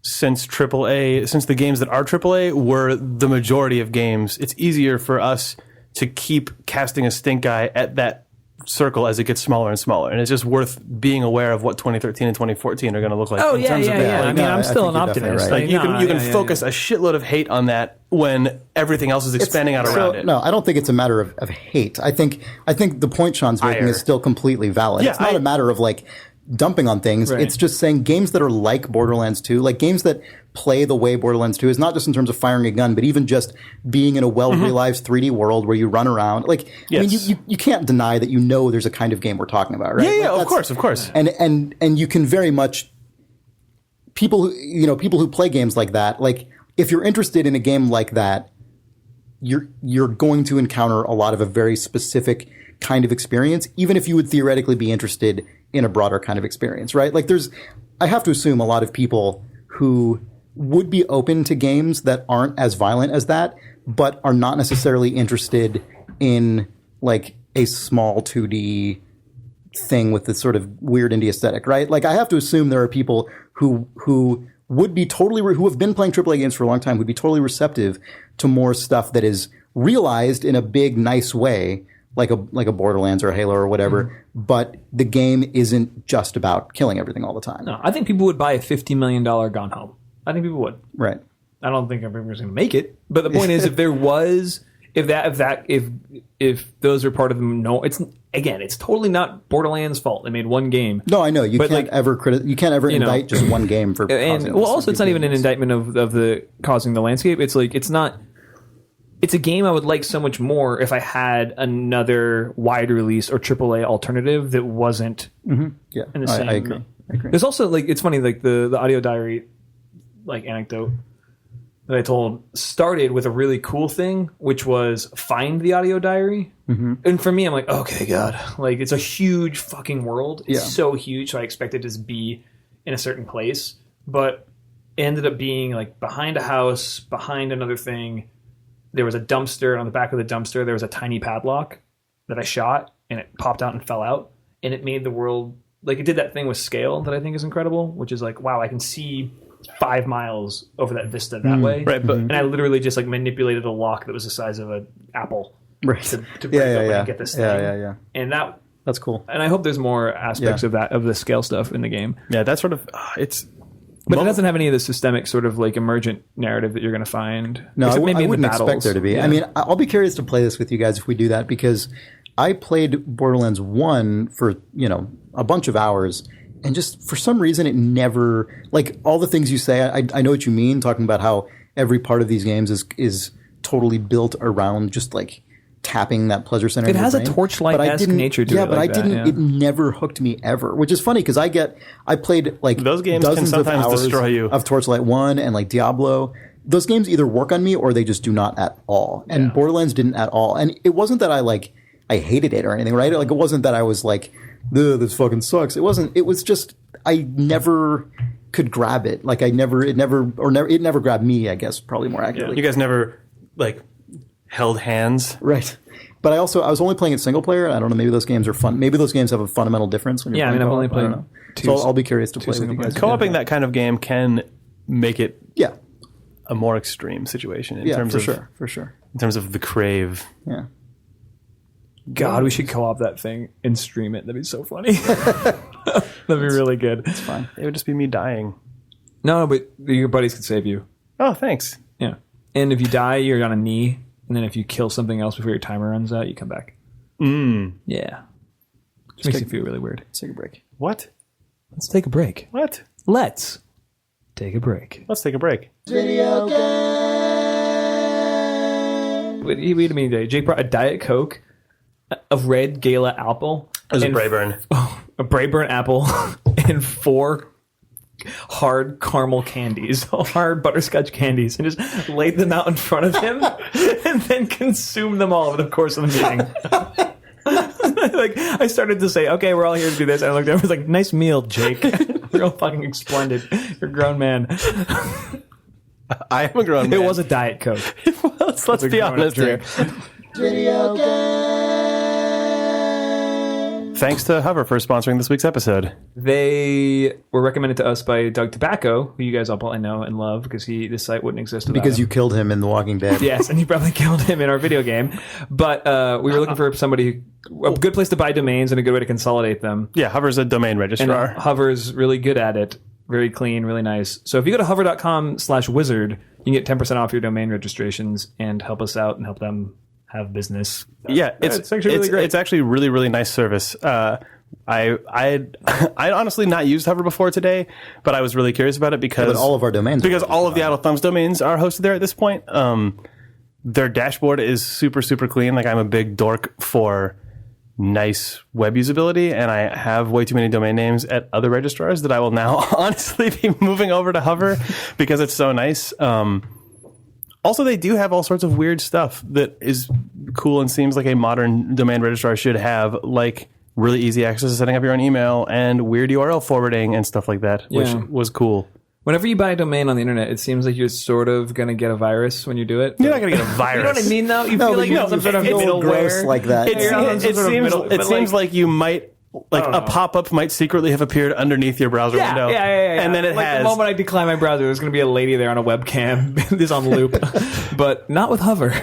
since the games that are AAA were the majority of games. It's easier for us to keep casting a stink eye at that circle as it gets smaller and smaller, and it's just worth being aware of what 2013 and 2014 are going to look like. I mean, I'm still an optimist. Right. You can focus a shitload of hate on that when everything else is expanding out around it. No, I don't think it's a matter of hate. I think the point Sean's making is still completely valid. Yeah, it's not a matter of like dumping on things. Right. It's just saying games that are like Borderlands 2, like games that play the way Borderlands 2 is, not just in terms of firing a gun, but even just being in a well-realized 3D world where you run around. Like, yes. I mean, you can't deny that there's a kind of game we're talking about, right? Yeah, like, of course. And you can very much people who play games like that, like if you're interested in a game like that, you're going to encounter a lot of a very specific kind of experience, even if you would theoretically be interested in a broader kind of experience, right? Like I have to assume a lot of people who would be open to games that aren't as violent as that, but are not necessarily interested in like a small 2D thing with this sort of weird indie aesthetic, right? Like I have to assume there are people who would be who have been playing AAA games for a long time, would be totally receptive to more stuff that is realized in a big, nice way, like a Borderlands or a Halo or whatever, but the game isn't just about killing everything all the time. No, I think people would buy a $50 million Gone Home. I think people would. Right. I don't think everyone's going to make it, but the point is, if those are part of them, it's totally not Borderlands' fault. They made one game. No, I know you can't ever indict just one game for. And also, it's not even an indictment of the causing the landscape. It's like it's not. It's a game I would like so much more if I had another wide release or AAA alternative that wasn't in the same. I agree. There's also like it's funny like the audio diary like anecdote that I told started with a really cool thing, which was find the audio diary. Mm-hmm. And for me, I'm like, okay, God, like it's a huge fucking world. It's so huge, so I expected it to be in a certain place, but it ended up being like behind a house, behind another thing. There was a dumpster, and on the back of the dumpster, there was a tiny padlock that I shot, and it popped out and fell out, and it made the world, like, it did that thing with scale that I think is incredible, which is like, wow, I can see 5 miles over that vista that way. Right, and I literally just, like, manipulated a lock that was the size of an apple to break open and get this thing. Yeah. And that's cool. And I hope there's more aspects of the scale stuff in the game. Yeah, that's sort of, it's... But it doesn't have any of the systemic sort of like emergent narrative that you're going to find. No, I wouldn't expect there to be. Yeah. I mean, I'll be curious to play this with you guys if we do that, because I played Borderlands 1 for, a bunch of hours, and just for some reason it never, like all the things you say, I know what you mean, talking about how every part of these games is totally built around just like tapping that pleasure center. It has a Torchlight-esque nature to it. Yeah, but I didn't. It never hooked me ever, which is funny because I played like those games dozens can sometimes of hours destroy you of Torchlight 1 and like Diablo. Those games either work on me or they just do not at all. And Borderlands didn't at all. And it wasn't that I hated it or anything, right? Like it wasn't that I was like, this fucking sucks. It wasn't. It was just I never could grab it. Like it never grabbed me. I guess probably more accurately. Yeah. You guys never like held hands, right? But I was only playing it single player. I don't know. Maybe those games are fun. Maybe those games have a fundamental difference. When you're I've only played two. So I'll be curious to play with you guys. Co-oping that kind of game can make it a more extreme situation in terms for sure. In terms of the crave. Yeah. God, we should co-op that thing and stream it. That'd be so funny. That'd be really good. It's fine. It would just be me dying. No, but your buddies could save you. Oh, thanks. Yeah. And if you die, you're on a knee. And then if you kill something else before your timer runs out, you come back. Yeah. Which makes you feel really weird. Let's take a break. What? Let's take a break. What? Let's take a break. Let's take a break. Video game. Wait a minute. Jake brought a Diet Coke, a red Gala apple. It was a Brayburn. A Brayburn apple, and 4 hard caramel candies, hard butterscotch candies, and just laid them out in front of him and then consumed them all over the course of the meeting. Like I started to say, okay, we're all here to do this. And I looked at him, I was like, nice meal, Jake. Real fucking splendid. You're a grown man. I am a grown man. It was a Diet Coke. It was. Let's be honest here. Video game. Thanks to Hover for sponsoring this week's episode. They were recommended to us by Doug Tobacco, who you guys all probably know and love because this site wouldn't exist without Because him. you killed him in The Walking Dead. Yes, and you probably killed him in our video game. But we were looking for somebody, a good place to buy domains and a good way to consolidate them. Yeah, Hover's a domain And registrar. Hover's really good at it. Very clean, really nice. So if you go to hover.com/wizard, you can get 10% off your domain registrations and help us out and help them have business. Yeah, it's actually really great. It's actually really, really nice service. I'd honestly not used Hover before today, but I was really curious about it because But all of our domains. because all of the Idle Thumbs domains are hosted there at this point. Their dashboard is super, super clean. Like, I'm a big dork for nice web usability, and I have way too many domain names at other registrars that I will now honestly be moving over to Hover because it's so nice. Also, they do have all sorts of weird stuff that is cool and seems like a modern domain registrar should have, like really easy access to setting up your own email and weird URL forwarding and stuff like that, which was cool. Whenever you buy a domain on the internet, it seems like you're sort of going to get a virus when you do it. You're not going to get a virus. You know what I mean, though? You feel like you're on some sort of middleware. gross like that. It seems like you might, a pop-up might secretly have appeared underneath your browser window. Yeah. And then it like has. the moment I decline my browser, there's going to be a lady there on a webcam. This on loop. But not with Hover.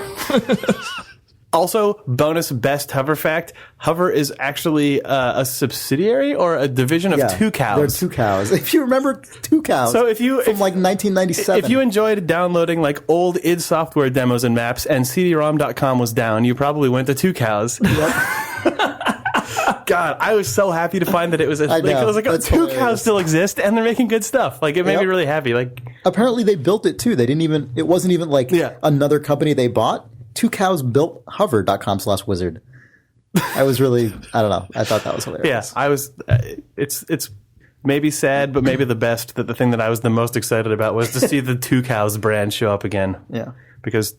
Also, bonus best Hover fact, Hover is actually a subsidiary or a division of Two Cows. They're Two Cows. If you remember Two Cows So from like 1997. If you enjoyed downloading like old id Software demos and maps and cd-rom.com was down, you probably went to Two Cows. God, I was so happy to find that it was Two hilarious. Cows still exist and they're making good stuff. Like, it made me really happy. Like, apparently they built it too. It wasn't even like another company they bought. Two Cows built hover.com/wizard. I was really, I don't know. I thought that was hilarious. yeah, I was, it's maybe sad, but maybe the best that the thing that I was the most excited about was to see the Two Cows brand show up again. Yeah. Because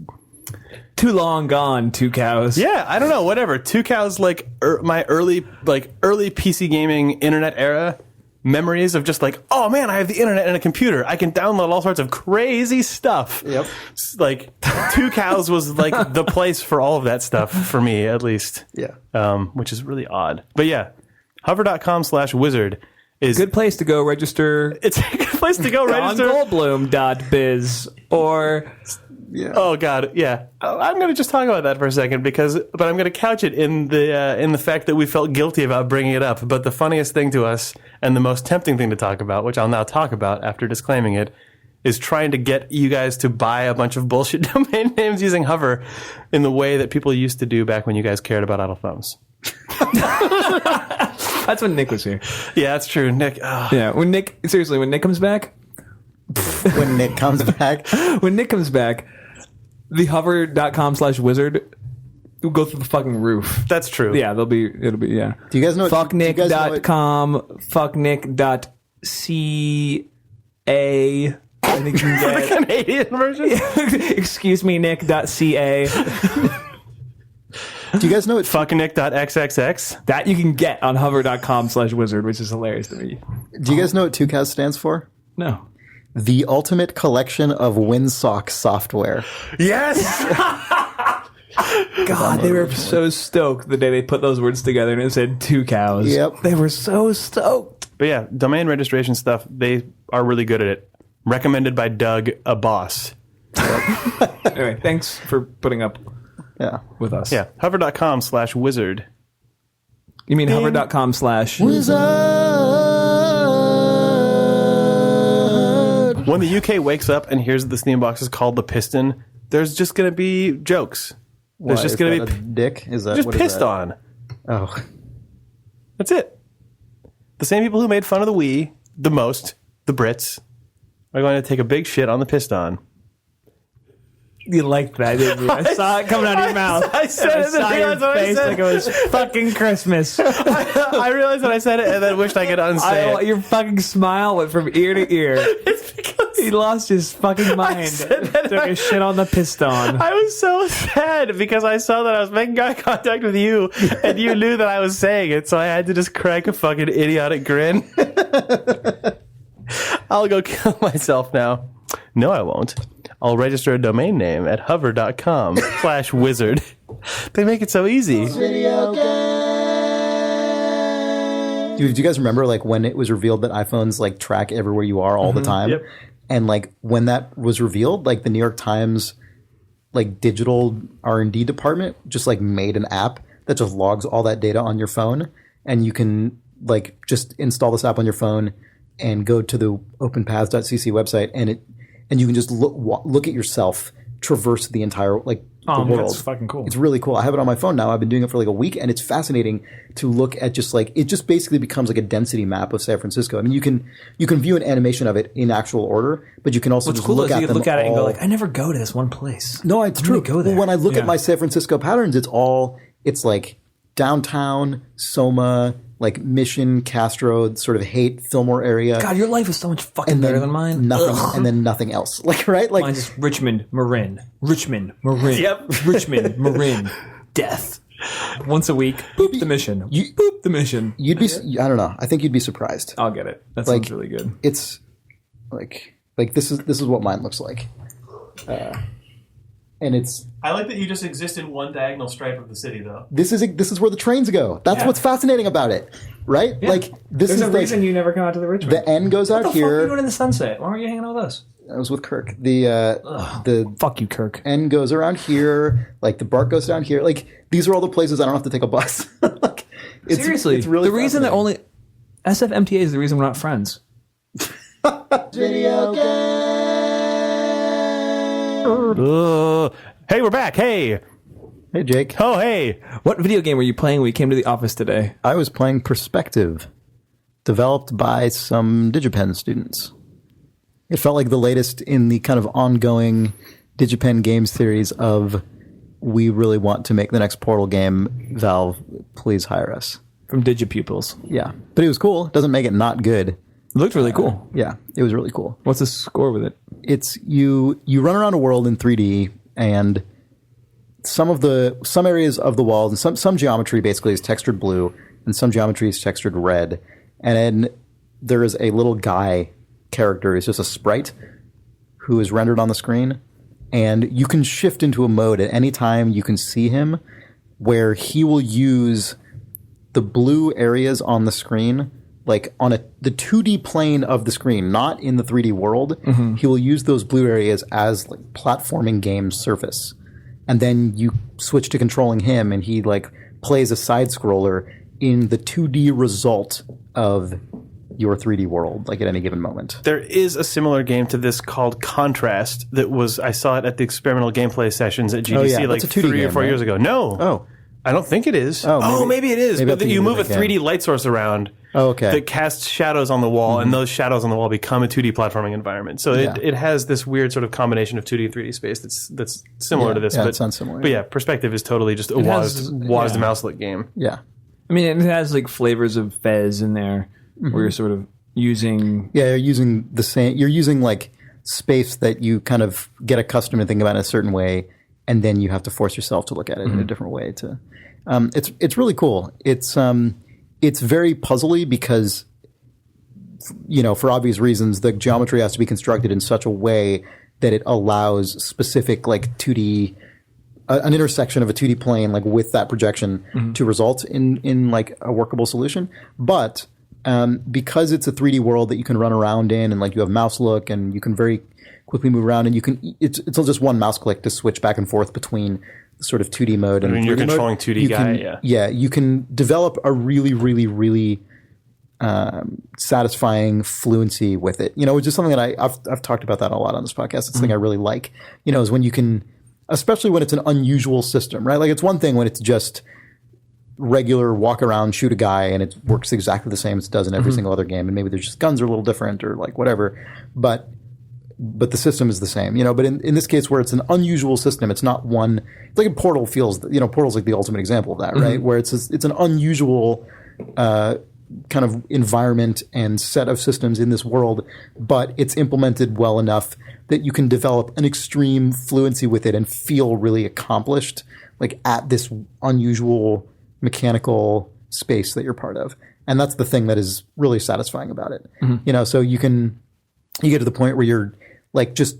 Too long gone, Two Cows. yeah, I don't know, whatever. Two Cows, like my early PC gaming internet era memories of just like, oh man, I have the internet and a computer. I can download all sorts of crazy stuff. Yep. Like, Two Cows was like the place for all of that stuff for me, at least. Yeah. Which is really odd. But yeah, hover.com/wizard is Good place to go register. It's a good place to go register. On Goldblum.biz or... Yeah. Oh God, yeah. I'm going to just talk about that for a second but I'm going to couch it in the fact that we felt guilty about bringing it up. But the funniest thing to us and the most tempting thing to talk about, which I'll now talk about after disclaiming it, is trying to get you guys to buy a bunch of bullshit domain names using Hover in the way that people used to do back when you guys cared about Idle Thumbs. That's when Nick was here. Yeah, that's true. Nick. Oh. Yeah, when Nick comes back, When Nick comes back. the hover.com/wizard will go through the fucking roof. That's true. Yeah, it'll be, yeah. Do you guys know Fucknick.com, fucknick.ca. I think you can The get. Canadian version? Excuse me, Nick.ca. Do you guys know what Fucknick.xxx. That you can get on hover.com/wizard, which is hilarious to me. Do you guys know what Two Cows stands for? No. The Ultimate Collection of Windsock Software. Yes! God, they were so stoked the day they put those words together and it said Two Cows. Yep. They were so stoked. But yeah, domain registration stuff, they are really good at it. Recommended by Doug, a boss. Anyway, thanks for putting up Yeah. with us. Yeah, hover.com/wizard. You mean hover.com/. When the UK wakes up and hears that the Steam box is called the Piston, there's just going to be jokes. There's just going to be a dick. Is that just what is pissed that? on. Oh, That's it. The same people who made fun of the Wii the most, the Brits, are going to take a big shit on the Piston. You liked that, didn't you? I saw it coming out of your mouth. I said it and saw your realized what I face said. like it was fucking Christmas. I realized when I said it and then wished I could unsay it. Your fucking smile went from ear to ear. It's because He lost his fucking mind. Took a shit on the Piston. I was so sad because I saw that I was making eye contact with you and you knew that I was saying it, so I had to just crack a fucking idiotic grin. I'll go kill myself now. No, I won't. I'll register a domain name at hover.com/wizard. They make it so easy. Video game. Dude, do you guys remember like when it was revealed that iPhones like track everywhere you are all the time? Yep. And like when that was revealed, like the New York Times like digital R&D department just like made an app that just logs all that data on your phone, and you can like just install this app on your phone and go to the openpaths.cc website, and you can just look at yourself traverse the entire the world. That's fucking cool. It's really cool. I have it on my phone now. I've been doing it for like a week, and it's fascinating to look at. Just like it just basically becomes like a density map of San Francisco. I mean, you can view an animation of it in actual order, but you can also What's just cool look is at you can them look at it and all. go like, I never go to this one place. No, it's true. Go there. Well, when I look at my San Francisco patterns, it's like downtown, Soma, like Mission, Castro, sort of Haight, Fillmore area. God, your life is so much fucking better than mine. Nothing, and then nothing else. Like, right? Like, mine's just Richmond, Marin. Richmond, Marin. Yep. Richmond, Marin. Death. Once a week, boop the mission. Boop the mission. You'd be, I don't know. I think you'd be surprised. I'll get it. That Like, sounds really good. It's like this is what mine looks like. And it's I like that you just exist in one diagonal stripe of the city, though. this is where the trains go. That's what's fascinating about it, right? Yeah. Like this There's is a reason you never come out to the Richmond. the N goes out what the fuck are you here. doing in the sunset? Why aren't you hanging out with us? I was with Kirk. The Fuck you, Kirk. N goes around here. Like the BART goes down here. Like these are all the places I don't have to take a bus. Like, Seriously, it's really the reason that fascinating. only SFMTA is the reason we're not friends. Video game. Hey, we're back. Hey. Hey Jake, Oh, hey. What video game were you playing when you came to the office today? I was playing Perspective, developed by some DigiPen students. It felt like the latest in the kind of ongoing DigiPen game series of we really want to make the next Portal game. Valve, please hire us. From DigiPupils. Yeah, but it was cool. It doesn't make it not good. It looked really cool. Yeah, it was really cool. What's the score with it? It's you run around a world in 3D, and some areas of the walls and some geometry basically is textured blue, and some geometry is textured red. And then there is a little guy character. He's just a sprite who is rendered on the screen, and you can shift into a mode at any time you can see him where he will use the blue areas on the screen, like on the 2D plane of the screen, not in the 3D world. He will use those blue areas as like platforming game surface. And then you switch to controlling him, and he like plays a side scroller in the 2D result of your 3D world, like at any given moment. There is a similar game to this called Contrast I saw it at the experimental gameplay sessions at GDC yeah, like that's a 2D 3 or game, 4 right? years ago. No. Oh. I don't think it is. Oh, maybe it is. maybe But I'm you move a thinking of a 3D light source around okay. that casts shadows on the wall, and those shadows on the wall become a 2D platforming environment. So it has this weird sort of combination of 2D and 3D space that's similar to this. Yeah, but, it sounds similar. But yeah, Perspective is totally just a WASD mouse-lit game. Yeah. I mean, it has like flavors of Fez in there, where you're sort of using. Yeah, you're using the same. You're using like space that you kind of get accustomed to thinking about in a certain way, and then you have to force yourself to look at it in a different way. It's really cool. It's very puzzly because, for obvious reasons, the geometry has to be constructed in such a way that it allows specific like 2D. An intersection of a 2D plane, like with that projection, to result in like a workable solution. But because it's a 3D world that you can run around in, and like you have mouse look, and you can very quickly move around, and it's just one mouse click to switch back and forth between sort of 2D mode and 3D you're mode. controlling 2D guy. Yeah, you can develop a really, really, really satisfying fluency with it. Which is something that I've talked about that a lot on this podcast. It's something I really like. Is when you can. Especially when it's an unusual system, right? Like it's one thing when it's just regular walk around, shoot a guy, and it works exactly the same as it does in every single other game. And maybe there's just guns are a little different or like whatever, but the system is the same, But in this case, where it's an unusual system, it's not one. It's like a Portal feels. Portal's like the ultimate example of that, right? Where it's an unusual kind of environment and set of systems in this world, but it's implemented well enough that you can develop an extreme fluency with it and feel really accomplished, like at this unusual mechanical space that you're part of. And that's the thing that is really satisfying about it. So you get to the point where you're like just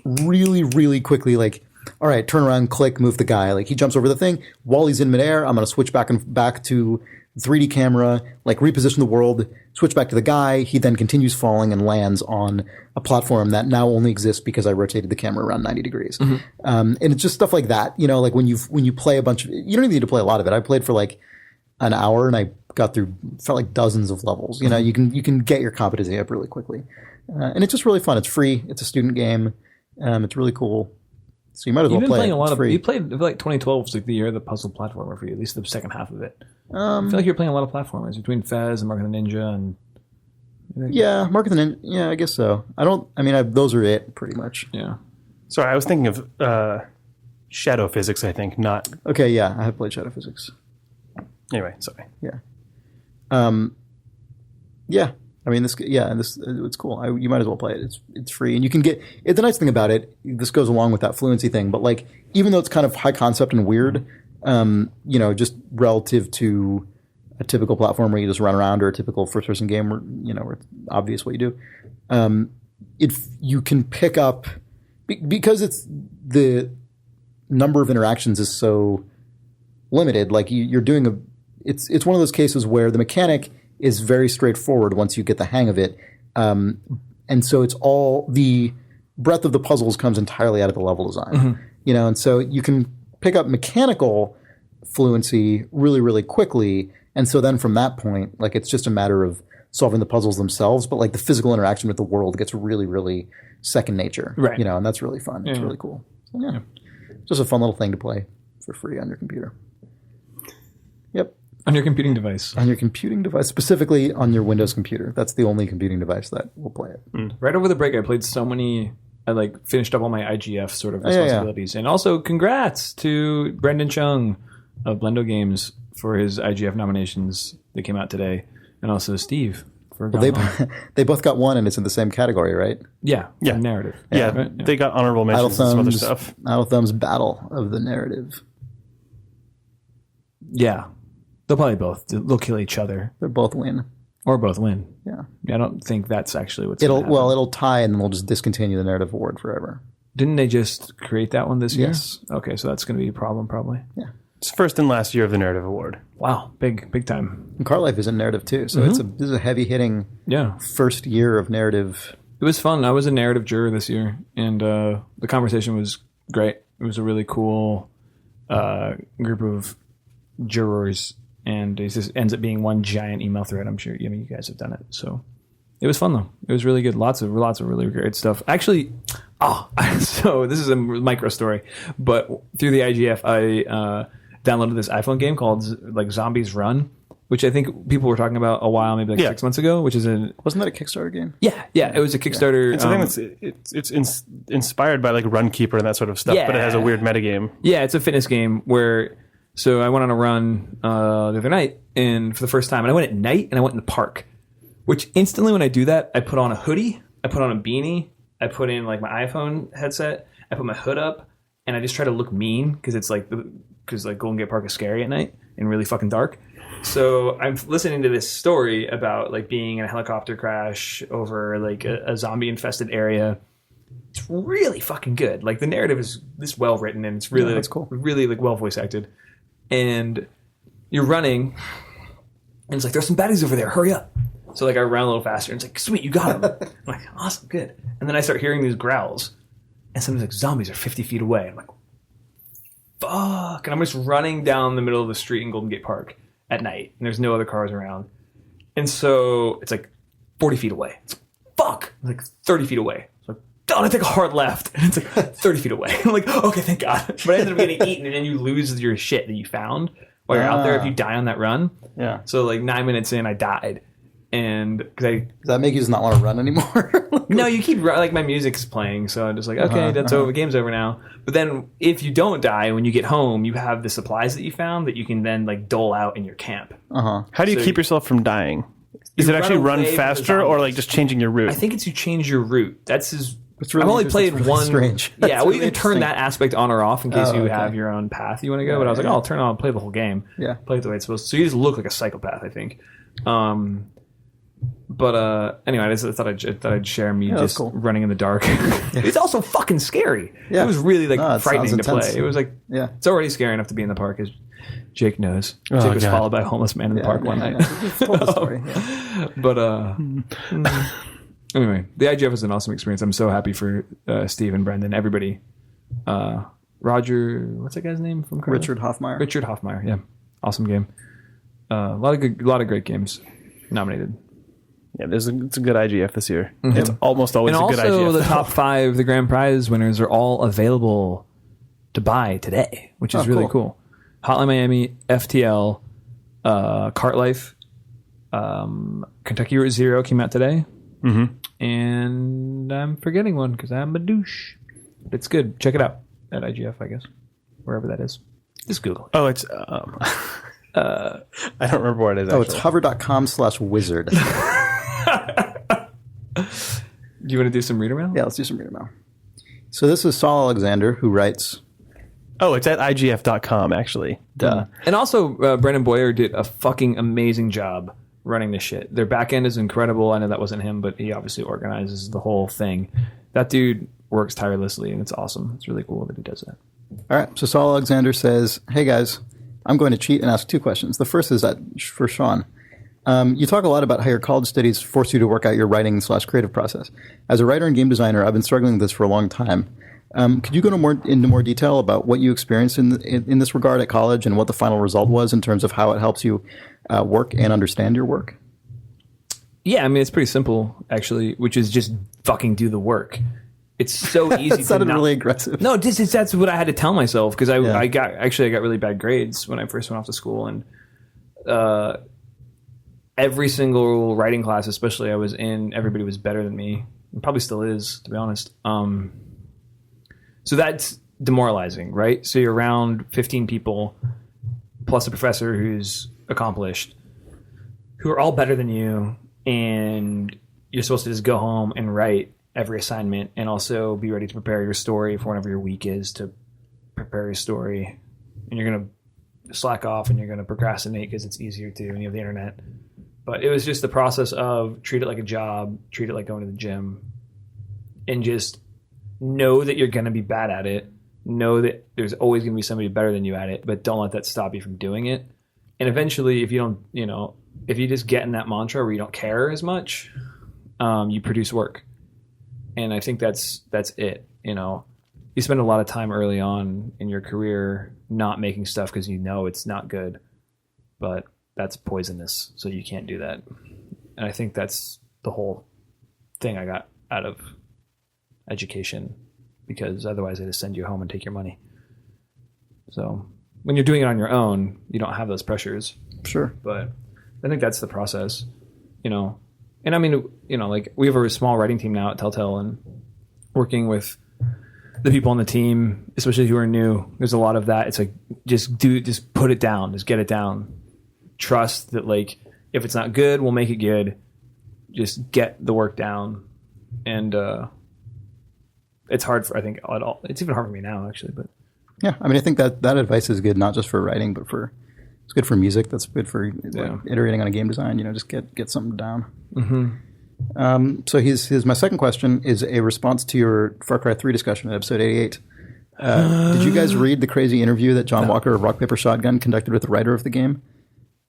really, really quickly, like, all right, turn around, click, move the guy. Like, he jumps over the thing. While he's in midair, I'm going to switch back to 3D camera, like reposition the world, switch back to the guy. He then continues falling and lands on a platform that now only exists because I rotated the camera around 90 degrees. And it's just stuff like that. You know, like when you play a bunch of, you don't even need to play a lot of it. I played for like an hour and I got through, felt like dozens of levels. You know, you can get your competency up really quickly. And it's just really fun. It's free. It's a student game. It's really cool. So you might as well play it. You played like 2012 was like the year of the puzzle platformer for you, at least the second half of it. I feel like you're playing a lot of platformers between Fez and Mark of the Ninja and. Yeah, Mark of the Ninja. Yeah, I guess so. Those are it pretty much. Yeah. Sorry, I was thinking of Shadow Physics. I think not. Okay, yeah, I have played Shadow Physics. Anyway, sorry. Yeah. Yeah. I mean, it's cool. You might as well play it. It's free, and you can get it. The nice thing about it, this goes along with that fluency thing, but like, even though it's kind of high concept and weird, you know, just relative to a typical platform where you just run around, or a typical first-person game where, you know, where it's obvious what you do, if you can pick up, because it's the number of interactions is so limited. Like you're doing it's one of those cases where the mechanic is very straightforward once you get the hang of it. And so it's all the breadth of the puzzles comes entirely out of the level design, you know, and so you can pick up mechanical fluency really, really quickly. And so then from that point, like, it's just a matter of solving the puzzles themselves, but like the physical interaction with the world gets really, really second nature, right? You know, and that's really fun. It's really cool. So, yeah. Just a fun little thing to play for free on your computer. Yep. On your computing device. On your computing device, specifically on your Windows computer. That's the only computing device that will play it. Right over the break, I played so many. I like finished up all my IGF sort of responsibilities, and also congrats to Brendan Chung of Blendo Games for his IGF nominations that came out today, and also Steve for. Well, they both got one, and it's in the same category, right? Yeah. Narrative. Yeah, right? They got honorable mentions and some other stuff. Idle Thumb's Battle of the Narrative. Yeah. They'll probably they'll kill each other. They'll both win. Or both win. Yeah. I don't think that's actually what's going to happen. Well, it'll tie, and then we'll just discontinue the narrative award forever. Didn't they just create that one this year? Yes. Okay, so that's going to be a problem probably. Yeah. It's first and last year of the narrative award. Wow, big time. And Car Life is in narrative too, so this is a heavy hitting first year of narrative. It was fun. I was a narrative juror this year, and the conversation was great. It was a really cool group of jurors, and it just ends up being one giant email thread. I'm sure you guys have done it, so it was fun though. It was really good. Lots of really great stuff. Actually, so this is a micro story, but through the IGF, I downloaded this iPhone game called like Zombies Run, which I think people were talking about a while, maybe 6 months ago. Which is wasn't that a Kickstarter game? Yeah, it was a Kickstarter. It's inspired by like Runkeeper and that sort of stuff, but it has a weird metagame. Yeah, it's a fitness game where. So I went on a run the other night, and for the first time, and I went at night, and I went in the park. Which instantly, when I do that, I put on a hoodie, I put on a beanie, I put in like my iPhone headset, I put my hood up, and I just try to look mean because Golden Gate Park is scary at night and really fucking dark. So I'm listening to this story about like being in a helicopter crash over like a zombie infested area. It's really fucking good. Like the narrative is this well written, and it's really that's cool. Really like well voice acted. And you're running, and it's like, there's some baddies over there, hurry up. So like I run a little faster, and it's like, sweet, you got them. I'm like, awesome, good. And then I start hearing these growls, and somebody's like, zombies are 50 feet away. I'm like, fuck. And I'm just running down the middle of the street in Golden Gate Park at night, and there's no other cars around. And so it's like 40 feet away. It's like, fuck. It's like 30 feet away. It's like, don't I take a hard left? And it's like 30 feet away. I'm like, okay, thank God. But I ended up getting eaten, and then you lose your shit that you found while you're out there if you die on that run. Yeah. So like 9 minutes in, I died. And does that make you just not want to run anymore? No, you keep like my music's playing, so I'm just like, okay, that's over. Game's over now. But then if you don't die, when you get home, you have the supplies that you found that you can then like dole out in your camp. How do you keep yourself from dying? Is it actually run faster or like just changing your route? I think it's you change your route. It's really, I've only played really one. Strange. Yeah, well, you can turn that aspect on or off in case you have your own path you want to go. But I was like, I'll turn it on and play the whole game. Yeah. Play it the way it's supposed to. So you just look like a psychopath, I think. But anyway, I thought I'd share me just cool. running in the dark. It's also fucking scary. Yeah. It was really frightening to intense. play. It was like it's already scary enough to be in the park, as Jake knows. Jake was followed by a homeless man in the park one night. Told the story. But anyway, the IGF was an awesome experience. I'm so happy for Steve and Brendan, everybody. Roger, what's that guy's name from Carlos? Richard Hoffmeyer. Richard Hoffmeyer, yeah, awesome game. A lot of great games nominated. Yeah, it's a good IGF this year. Mm-hmm. It's almost always a good IGF. And also the top 5, the grand prize winners are all available to buy today, which is really cool. Hotline Miami, FTL, Cart Life, Kentucky Route Zero came out today. Mm-hmm. And I'm forgetting one because I'm a douche. But it's good. Check it out at IGF, I guess. Wherever that is. Just Google it. Oh, it's... I don't remember what it is, it's hover.com/wizard. Do you want to do some reader mail? Yeah, let's do some reader mail. So this is Saul Alexander, who writes... Oh, it's at igf.com, actually. Duh. And also, Brendan Boyer did a fucking amazing job running this shit. Their back end is incredible. I know that wasn't him, but he obviously organizes the whole thing. That dude works tirelessly, and it's awesome. It's really cool that he does that. All right, so Saul Alexander says, hey guys, I'm going to cheat and ask 2 questions. The first is for Sean. You talk a lot about how your college studies force you to work out your writing/creative process. As a writer and game designer, I've been struggling with this for a long time. Could you go into more detail about what you experienced in this regard at college and what the final result was in terms of how it helps you work and understand your work? Yeah, I mean, it's pretty simple, actually, which is just fucking do the work. It's so easy. That sounded really aggressive. No, that's what I had to tell myself, because I got really bad grades when I first went off to school, and every single writing class, especially I was in, everybody was better than me, and probably still is, to be honest. So that's demoralizing, right? So you're around 15 people plus a professor who's accomplished, who are all better than you, and you're supposed to just go home and write every assignment and also be ready to prepare your story for whenever your week is to prepare your story. And you're going to slack off and you're going to procrastinate because it's easier to when you have the internet. But it was just the process of treat it like a job, treat it like going to the gym, and just know that you're going to be bad at it. Know that there's always going to be somebody better than you at it, but don't let that stop you from doing it. And eventually, if you don't, if you just get in that mantra where you don't care as much, you produce work. And I think that's it. You spend a lot of time early on in your career not making stuff because it's not good, but that's poisonous. So you can't do that. And I think that's the whole thing I got out of education, because otherwise they just send you home and take your money. So when you're doing it on your own, you don't have those pressures. Sure. But I think that's the process, And I mean, like we have a small writing team now at Telltale, and working with the people on the team, especially who are new, there's a lot of that. It's like, just put it down, just get it down. Trust that, like, if it's not good, we'll make it good. Just get the work down. And it's hard for, I think, at all. It's even hard for me now, actually. But yeah, I mean, I think that advice is good, not just for writing, but it's good for music. That's good for iterating on a game design. Just get something down. Mm-hmm. So my second question is a response to your Far Cry 3 discussion at episode 88. Did you guys read the crazy interview that John Walker of Rock Paper Shotgun conducted with the writer of the game?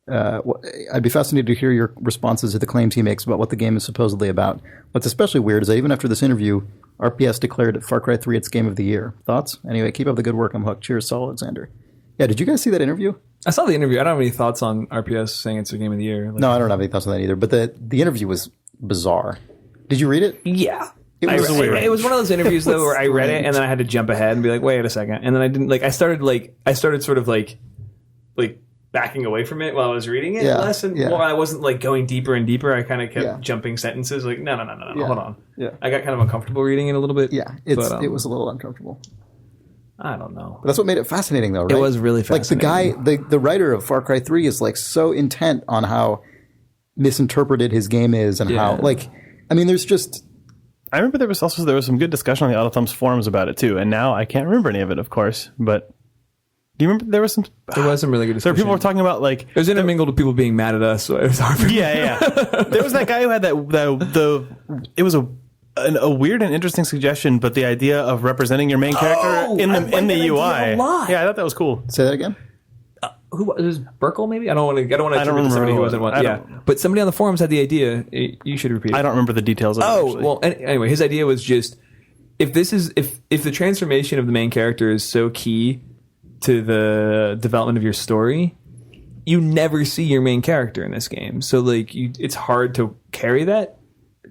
I'd be fascinated to hear your responses to the claims he makes about what the game is supposedly about. What's especially weird is that even after this interview, RPS declared Far Cry 3 its game of the year. Thoughts? Anyway, keep up the good work. I'm hooked. Cheers, Saul Alexander. Yeah, did you guys see that interview? I saw the interview. I don't have any thoughts on RPS saying it's their game of the year. No, I don't have any thoughts on that either. But the interview was bizarre. Did you read it? Yeah. It was one of those interviews though where I read it and then I had to jump ahead and be like, wait a second. And then I didn't, I started sort of like backing away from it while I was reading it less and more. I wasn't like going deeper and deeper. I kind of kept jumping sentences like, no, hold on. Yeah. I got kind of uncomfortable reading it a little bit. Yeah. It was a little uncomfortable. I don't know. But that's what made it fascinating, though, right? It was really fascinating. Like the writer of Far Cry 3 is like so intent on how misinterpreted his game is and how there's just. I remember there was some good discussion on the Autothumbs forums about it too, and now I can't remember any of it, of course. But Do you remember there was some really good discussion. So people were talking about like it was intermingled with people being mad at us, so it was hard for me. Yeah. There was that guy who had it was a weird and interesting suggestion, but the idea of representing your main character in the UI. Yeah, I thought that was cool. Say that again. Who was Breckon? Maybe I don't want to remember somebody who wasn't one. Yeah, but somebody on the forums had the idea. You should repeat it. I don't remember the details of it. Oh, well, anyway, his idea was just if the transformation of the main character is so key to the development of your story, you never see your main character in this game. So like, it's hard to carry that.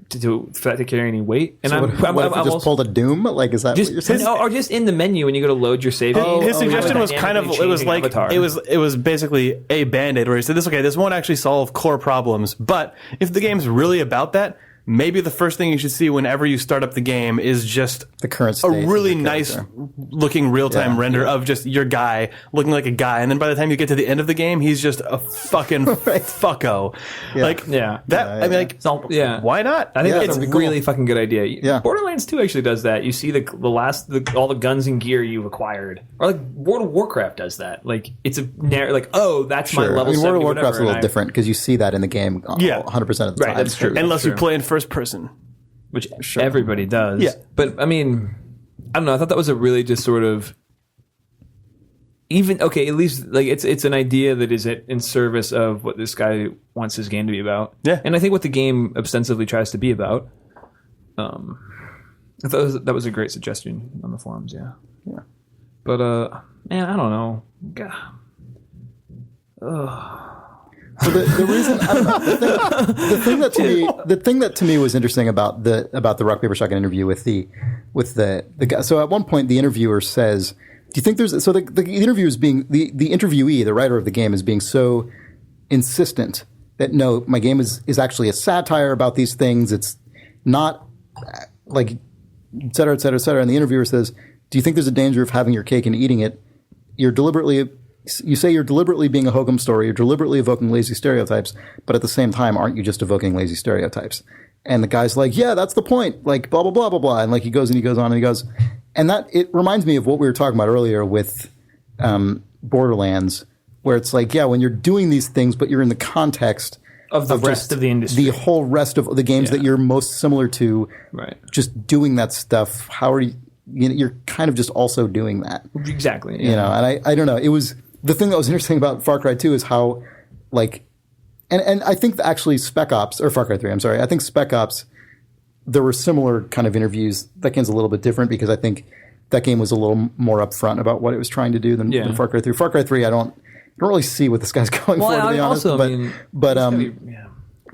For that to carry any weight, and so what if you just pulled a Doom? Like, is that just, what you're saying? No, or just in the menu when you go to load your save? His suggestion was kind of it was basically a band-aid where he said this won't actually solve core problems, but if the game's really about that, maybe the first thing you should see whenever you start up the game is just the current state a really nice looking real-time render of just your guy looking like a guy, and then by the time you get to the end of the game, he's just a fucking fucko. Why not? I think it's a really fucking good idea. Yeah. Borderlands 2 actually does that. You see all the guns and gear you've acquired, or like World of Warcraft does that. Like it's that's my level. I mean, World of Warcraft's a little different different because you see that in the game 100% of the time. Right, that's true. Unless you play in first person, which everybody does. Yeah. But I mean, I don't know. I thought that was a really just sort of at least like it's an idea that is in service of what this guy wants his game to be about. Yeah. And I think what the game ostensibly tries to be about. I thought that was a great suggestion on the forums. Yeah. Yeah. But man, I don't know. God. So the reason I don't know, the thing that to me was interesting about the rock paper shotgun interview with the guy. So at one point the interviewer says, "Do you think there's?" So the interview is being the interviewee, the writer of the game, is being so insistent that no, my game is actually a satire about these things. It's not like et cetera, et cetera, et cetera. And the interviewer says, "Do you think there's a danger of having your cake and eating it? You say you're deliberately being a hokum story, you're deliberately evoking lazy stereotypes, but at the same time, aren't you just evoking lazy stereotypes?" And the guy's like, "Yeah, that's the point. Like, blah, blah, blah, blah, blah." And like, he goes on and he goes, and that, it reminds me of what we were talking about earlier with Borderlands, where it's like, yeah, when you're doing these things, but you're in the context of the rest of the industry, the whole rest of the games that you're most similar to, right? Just doing that stuff. How are you? You're kind of just also doing that. Exactly. Yeah. You know, and I don't know. It was the thing that was interesting about Far Cry 2 is how, like, and I think actually Spec Ops, or Far Cry 3, I'm sorry. I think Spec Ops, there were similar kind of interviews. That game's a little bit different because I think that game was a little more upfront about what it was trying to do than Far Cry 3. Far Cry 3, I don't really see what this guy's going for, to be honest.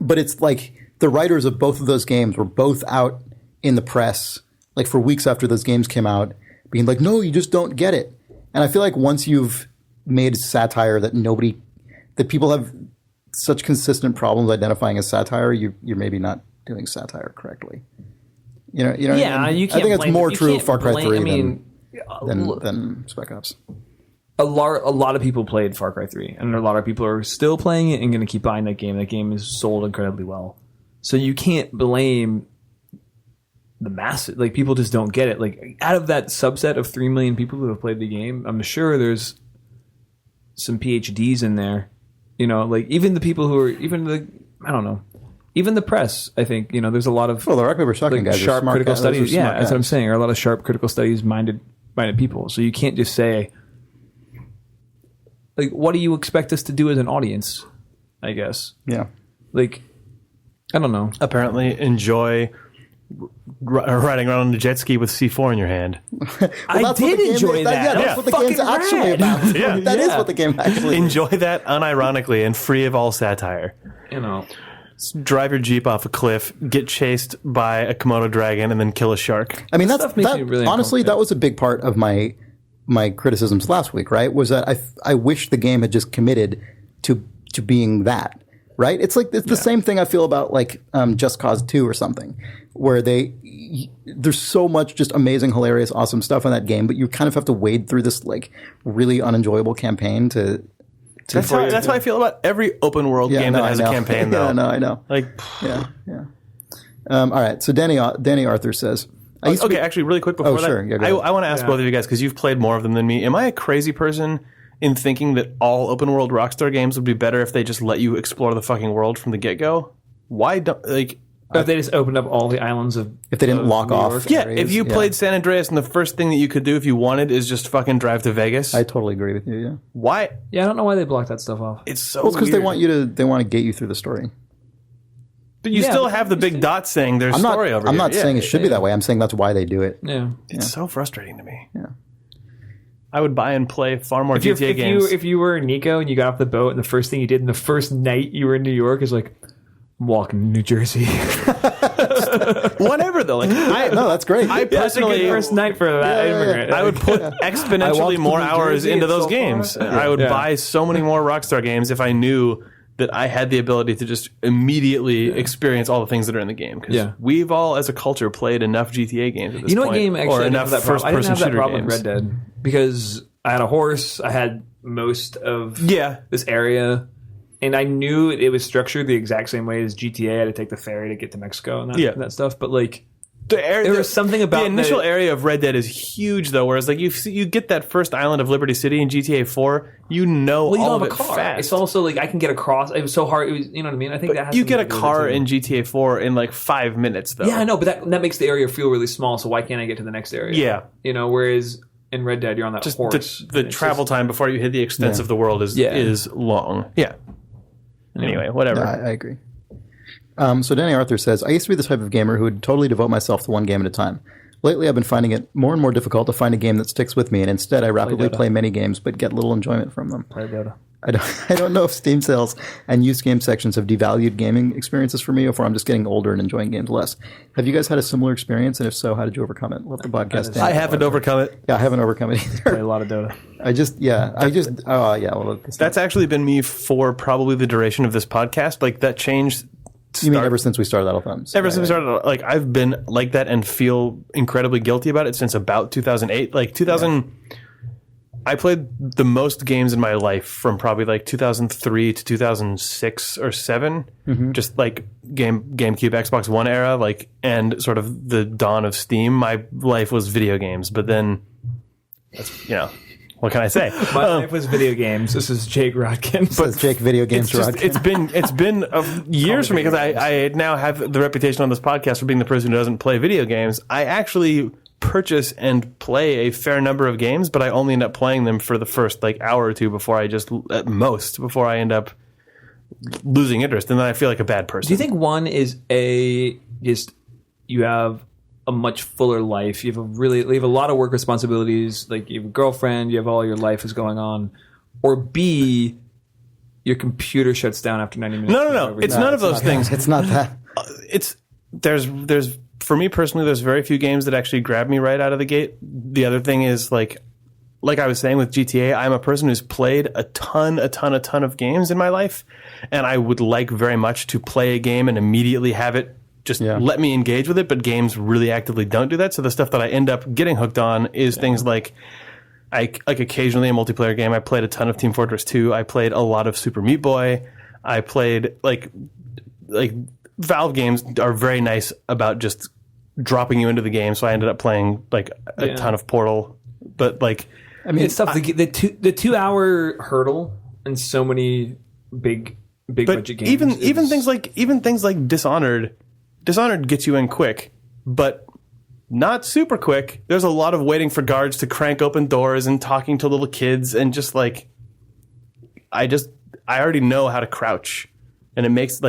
But it's like the writers of both of those games were both out in the press, like for weeks after those games came out, being like, "No, you just don't get it." And I feel like once you've made satire that people have such consistent problems identifying as satire, you're maybe not doing satire correctly. You know. Yeah, I mean? You can't. I think it's more true of Far Cry 3 than Spec Ops. A lot of people played Far Cry 3, and a lot of people are still playing it and going to keep buying that game. That game is sold incredibly well, so you can't blame the masses. Like, people just don't get it. Like, out of that subset of 3 million people who have played the game, I'm sure there's some PhDs in there. You know, like, even the people who are even the press, I think, there's a lot of the Rock Paper Shotgun guys sharp critical studies. Yeah, that's guys. what I'm saying. There are a lot of sharp critical studies minded people. So you can't just say, like, what do you expect us to do as an audience? I guess. Yeah. Like, I don't know. Apparently enjoy riding around on a jet ski with C4 in your hand. I did enjoy that. That's what the game's actually about. That is what the game actually enjoy that unironically and free of all satire. Drive your Jeep off a cliff, get chased by a Komodo dragon, and then kill a shark. I mean, honestly, that was a big part of my criticisms last week, right? Was that I wish the game had just committed to being that. Right? It's like the same thing I feel about like Just Cause 2 or something, where there's so much just amazing, hilarious, awesome stuff in that game, but you kind of have to wade through this like really unenjoyable campaign to That's how I feel about every open world game that has a campaign, though. Yeah, no, I know. Like, yeah. All right. So Danny Arthur says, actually, really quick before that, sure. Yeah, I want to ask both of you guys, because you've played more of them than me. Am I a crazy person in thinking that all open world Rockstar games would be better if they just let you explore the fucking world from the get-go. Why don't, like... If they just opened up all the islands of... If they didn't lock off. Yeah, if you played San Andreas and the first thing that you could do if you wanted is just fucking drive to Vegas. I totally agree with you, yeah. Why? Yeah, I don't know why they blocked that stuff off. It's so Well, it's because weird. they want to get you through the story. But you still have the big dot saying there's story over here. I'm not saying it should be that way. I'm saying that's why they do it. Yeah. It's so frustrating to me. Yeah. I would buy and play far more GTA games. If you were Nico and you got off the boat and the first thing you did in the first night you were in New York is like, I'm walking to New Jersey. Whatever though, No, that's great. I personally first night for that immigrant. I would put exponentially more hours into those games. I would buy so many more Rockstar games if I knew that I had the ability to just immediately experience all the things that are in the game. Because we've all, as a culture, played enough GTA games at this point. You know what game actually or enough first-person shooter problem games. with Red Dead? Because I had a horse, I had most of this area, and I knew it was structured the exact same way as GTA. I had to take the ferry to get to Mexico and that stuff. But like, there was something about the initial area of Red Dead is huge though. Whereas like you get that first island of Liberty City in GTA 4, you know all of it fast. It's also like I can get across. It was so hard. It was, you know what I mean? I think that has you get a car in GTA 4 in like 5 minutes though. Yeah, I know, but that makes the area feel really small. So why can't I get to the next area? Yeah, you know. Whereas in Red Dead, you're on that horse. The travel time before you hit the extent of the world is long. Yeah. Anyway, whatever. No, I agree. So Danny Arthur says, I used to be the type of gamer who would totally devote myself to one game at a time. Lately, I've been finding it more and more difficult to find a game that sticks with me, and instead I rapidly play many games but get little enjoyment from them. Play Dota. I don't know if Steam sales and used game sections have devalued gaming experiences for me, or if I'm just getting older and enjoying games less. Have you guys had a similar experience, and if so, how did you overcome it? Let the podcast I haven't overcome it. Yeah, I haven't overcome it either. Play a lot of Dota. That's actually been me for probably the duration of this podcast. Like that changed. You mean ever since we started Battle Thumbs? Ever since we started, like I've been like that and feel incredibly guilty about it since about 2008. Like 2000, I played the most games in my life from probably like 2003 to 2006 or 7. Mm-hmm. Just like GameCube, Xbox One era, like and sort of the dawn of Steam. My life was video games, but then that's what can I say? My life was video games. This is Jake Rodkin. But Jake Video Games Rodkin. It's been years for me because I now have the reputation on this podcast for being the person who doesn't play video games. I actually purchase and play a fair number of games, but I only end up playing them for the first like hour or two before I end up losing interest, and then I feel like a bad person. Do you think one is you have a much fuller life. You have a lot of work responsibilities. Like you have a girlfriend, you have all your life is going on. Or B, your computer shuts down after 90 minutes. No. It's none of those things. It's not that. There's for me personally, there's very few games that actually grab me right out of the gate. The other thing is like I was saying with GTA, I'm a person who's played a ton of games in my life, and I would like very much to play a game and immediately have it let me engage with it, but games really actively don't do that. So the stuff that I end up getting hooked on is things like occasionally a multiplayer game. I played a ton of Team Fortress 2. I played a lot of Super Meat Boy. I played like Valve games are very nice about just dropping you into the game. So I ended up playing like a ton of Portal, but like it's tough. The 2 hour hurdle in so many big budget games. Even things like Dishonored. Dishonored gets you in quick, but not super quick. There's a lot of waiting for guards to crank open doors and talking to little kids, and just like I already know how to crouch, and it makes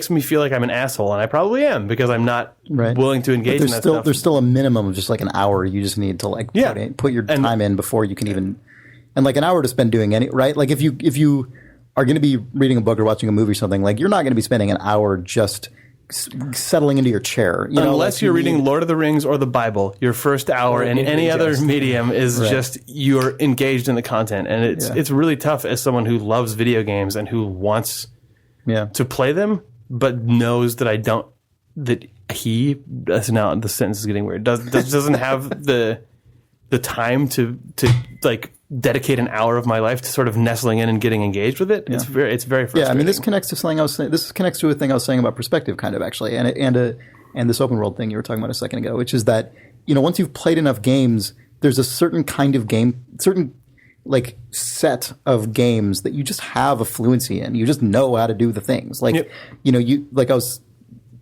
me feel like I'm an asshole, and I probably am because I'm not willing to engage in that stuff. There's still a minimum of just like an hour you just need to put your time in before you can even, and like an hour to spend doing right? Like if you are going to be reading a book or watching a movie or something, like you're not going to be spending an hour just settling into your chair. Unless you're reading Lord of the Rings or the Bible, your first hour in any other medium is just you're engaged in the content, and it's really tough as someone who loves video games and who wants to play them, but knows that now the sentence is getting weird. Doesn't have the time to like dedicate an hour of my life to sort of nestling in and getting engaged with it. It's very frustrating. Yeah, I mean, this connects to something I was saying. This connects to a thing I was saying about perspective, kind of actually, and this open world thing you were talking about a second ago, which is that once you've played enough games, there's a certain kind of game, like set of games that you just have a fluency in. You just know how to do the things. Like, you like I was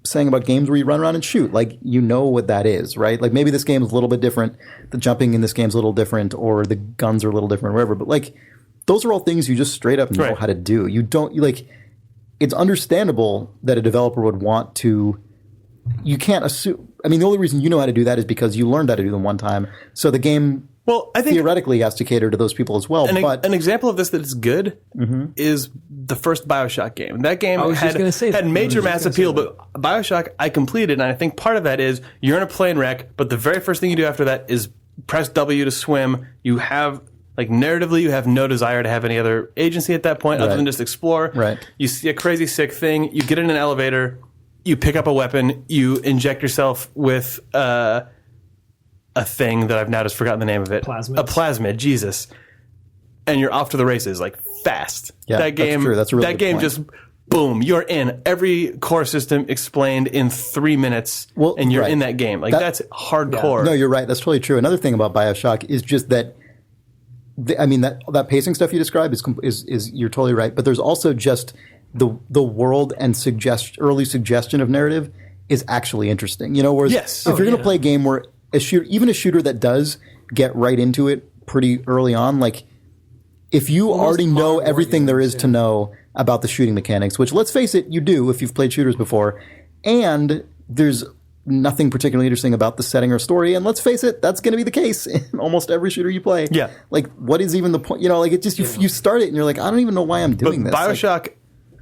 saying about games where you run around and shoot, like, you know what that is, right? Like, maybe this game is a little bit different. The jumping in this game is a little different, or the guns are a little different, or whatever. But like, those are all things you just straight up know how to do. You don't like. It's understandable that a developer would want to. You can't assume. I mean, the only reason you know how to do that is because you learned how to do them one time. So the game, I think, theoretically has to cater to those people as well. But an example of this that is good is the first BioShock game. That game had major mass appeal, but BioShock I completed, and I think part of that is you're in a plane wreck, but the very first thing you do after that is press W to swim. You have, like, narratively, you have no desire to have any other agency at that point other than just explore. Right. You see a crazy sick thing, you get in an elevator, you pick up a weapon, you inject yourself with a thing that I've now just forgotten the name of it. Plasmid. A plasmid, Jesus. And you're off to the races, like, fast. Yeah, that game, that's true. That's a really that good game point. just, boom, you're in. Every core system explained in 3 minutes, and you're in that game. Like, that's hardcore. No, you're right. That's totally true. Another thing about BioShock is just that, I mean, that pacing stuff you described is you're totally right. But there's also just the world and early suggestion of narrative is actually interesting. You know, whereas if you're going to play a game where even a shooter that does get right into it pretty early on, like, if you already know everything there is to know about the shooting mechanics, which, let's face it, you do if you've played shooters before, and there's nothing particularly interesting about the setting or story, and let's face it, that's going to be the case in almost every shooter you play. Yeah. Like, what is even the point? You know, like, it just, you start it and you're like, I don't even know why I'm doing this. BioShock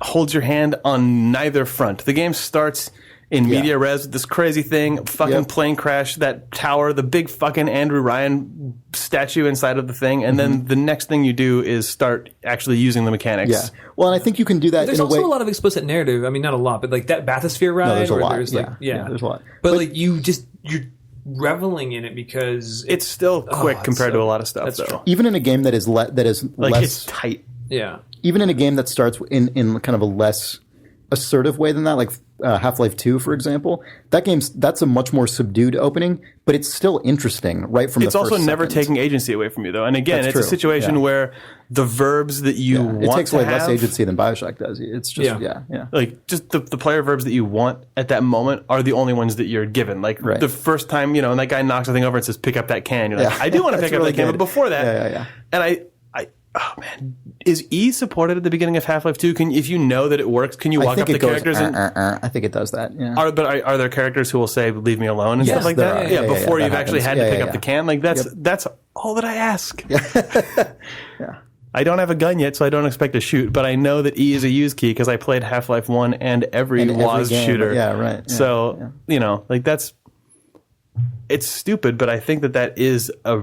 holds your hand on neither front. The game starts in media res with this crazy thing, fucking plane crash, that tower, the big fucking Andrew Ryan statue inside of the thing, and then the next thing you do is start actually using the mechanics. Yeah. Well, and I think you can do that there's in a way. There's also a lot of explicit narrative. I mean, not a lot, but like that bathysphere ride. No, there's a lot. There's there's a lot. But like, you're reveling in it because it's still quick compared to a lot of stuff, though. True. Even in a game that is like, less, it's tight. Yeah. Even in a game that starts in kind of a less assertive way than that, like Half-Life 2, for example, that's a much more subdued opening, but it's still interesting right from the first second. It's also never taking agency away from you, though. And again, it's a situation where the verbs that you want to have... It takes away less agency than BioShock does. It's just, Like, just the player verbs that you want at that moment are the only ones that you're given. Like, the first time, you know, and that guy knocks the thing over and says, pick up that can. You're like, I do want to pick up that can, but before that... And oh man, is E supported at the beginning of Half-Life 2? If you know that it works, can you walk up to characters? I think it does that. Yeah. Are there characters who will say "leave me alone" and stuff like that? Before you've actually had to pick up the can. Like that's all that I ask. I don't have a gun yet, so I don't expect to shoot. But I know that E is a use key because I played Half-Life 1 and every WAS shooter. Yeah, right. Yeah, so you know, like it's stupid, but I think that is a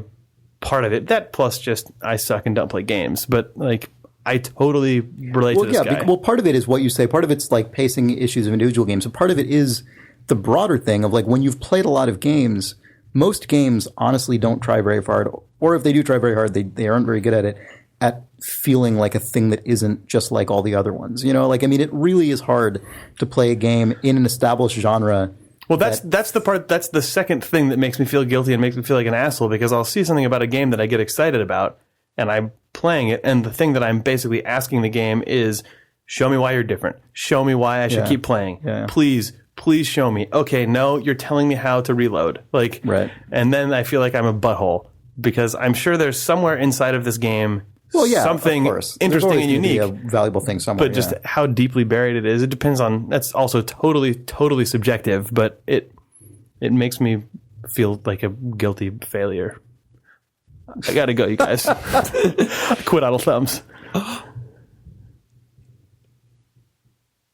part of it. That plus just I suck and don't play games, but like I totally relate to this guy. Well, part of it is what you say. Part of it's like pacing issues of individual games. And part of it is the broader thing of like when you've played a lot of games, most games honestly don't try very hard, or if they do try very hard, they aren't very good at it, at feeling like a thing that isn't just like all the other ones. You know, like, I mean, it really is hard to play a game in an established genre. Well, that's the second thing that makes me feel guilty and makes me feel like an asshole, because I'll see something about a game that I get excited about and I'm playing it, and the thing that I'm basically asking the game is, show me why you're different. Show me why I should keep playing. Yeah. Please show me. Okay, no, you're telling me how to reload. Like, and then I feel like I'm a butthole because I'm sure there's somewhere inside of this game something interesting and unique, a valuable thing somewhere. But just how deeply buried it is, it depends on. That's also totally subjective. But it makes me feel like a guilty failure. I gotta go, you guys. Quit idle thumbs. Oh,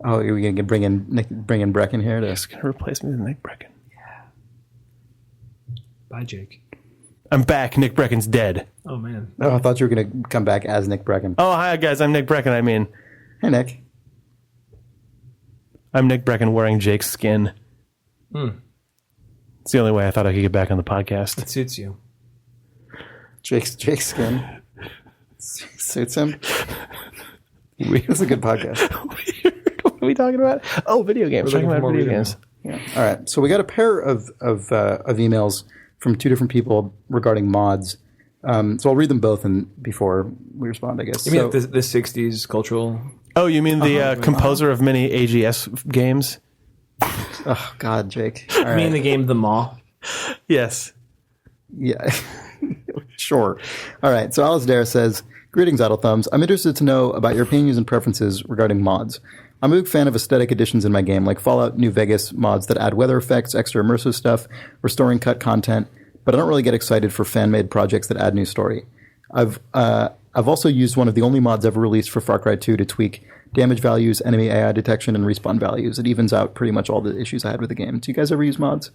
are we gonna bring in Breckon here? Just gonna replace me with Nick Breckon. Yeah. Bye, Jake. I'm back. Nick Brecken's dead. Oh, man. Oh, I thought you were going to come back as Nick Breckon. Oh, hi, guys. I'm Nick Breckon. I mean... Hey, Nick. I'm Nick Breckon wearing Jake's skin. It's the only way I thought I could get back on the podcast. It suits you. Jake's skin. Suits him. This is a good podcast. Weird. What are we talking about? Oh, video games. We're talking about video games. Yeah. All right. So we got a pair of emails from two different people regarding mods. So I'll read them both before we respond, I guess. You mean the 60s cultural... Oh, you mean the composer of many AGS games? Oh, God, Jake. You mean the game The Maw? Yes. Yeah. Sure. All right. So Alasdair says, greetings, Idle Thumbs. I'm interested to know about your opinions and preferences regarding mods. I'm a big fan of aesthetic additions in my game, like Fallout New Vegas mods that add weather effects, extra immersive stuff, restoring cut content, but I don't really get excited for fan-made projects that add new story. I've also used one of the only mods ever released for Far Cry 2 to tweak damage values, enemy AI detection, and respawn values. It evens out pretty much all the issues I had with the game. Do you guys ever use mods?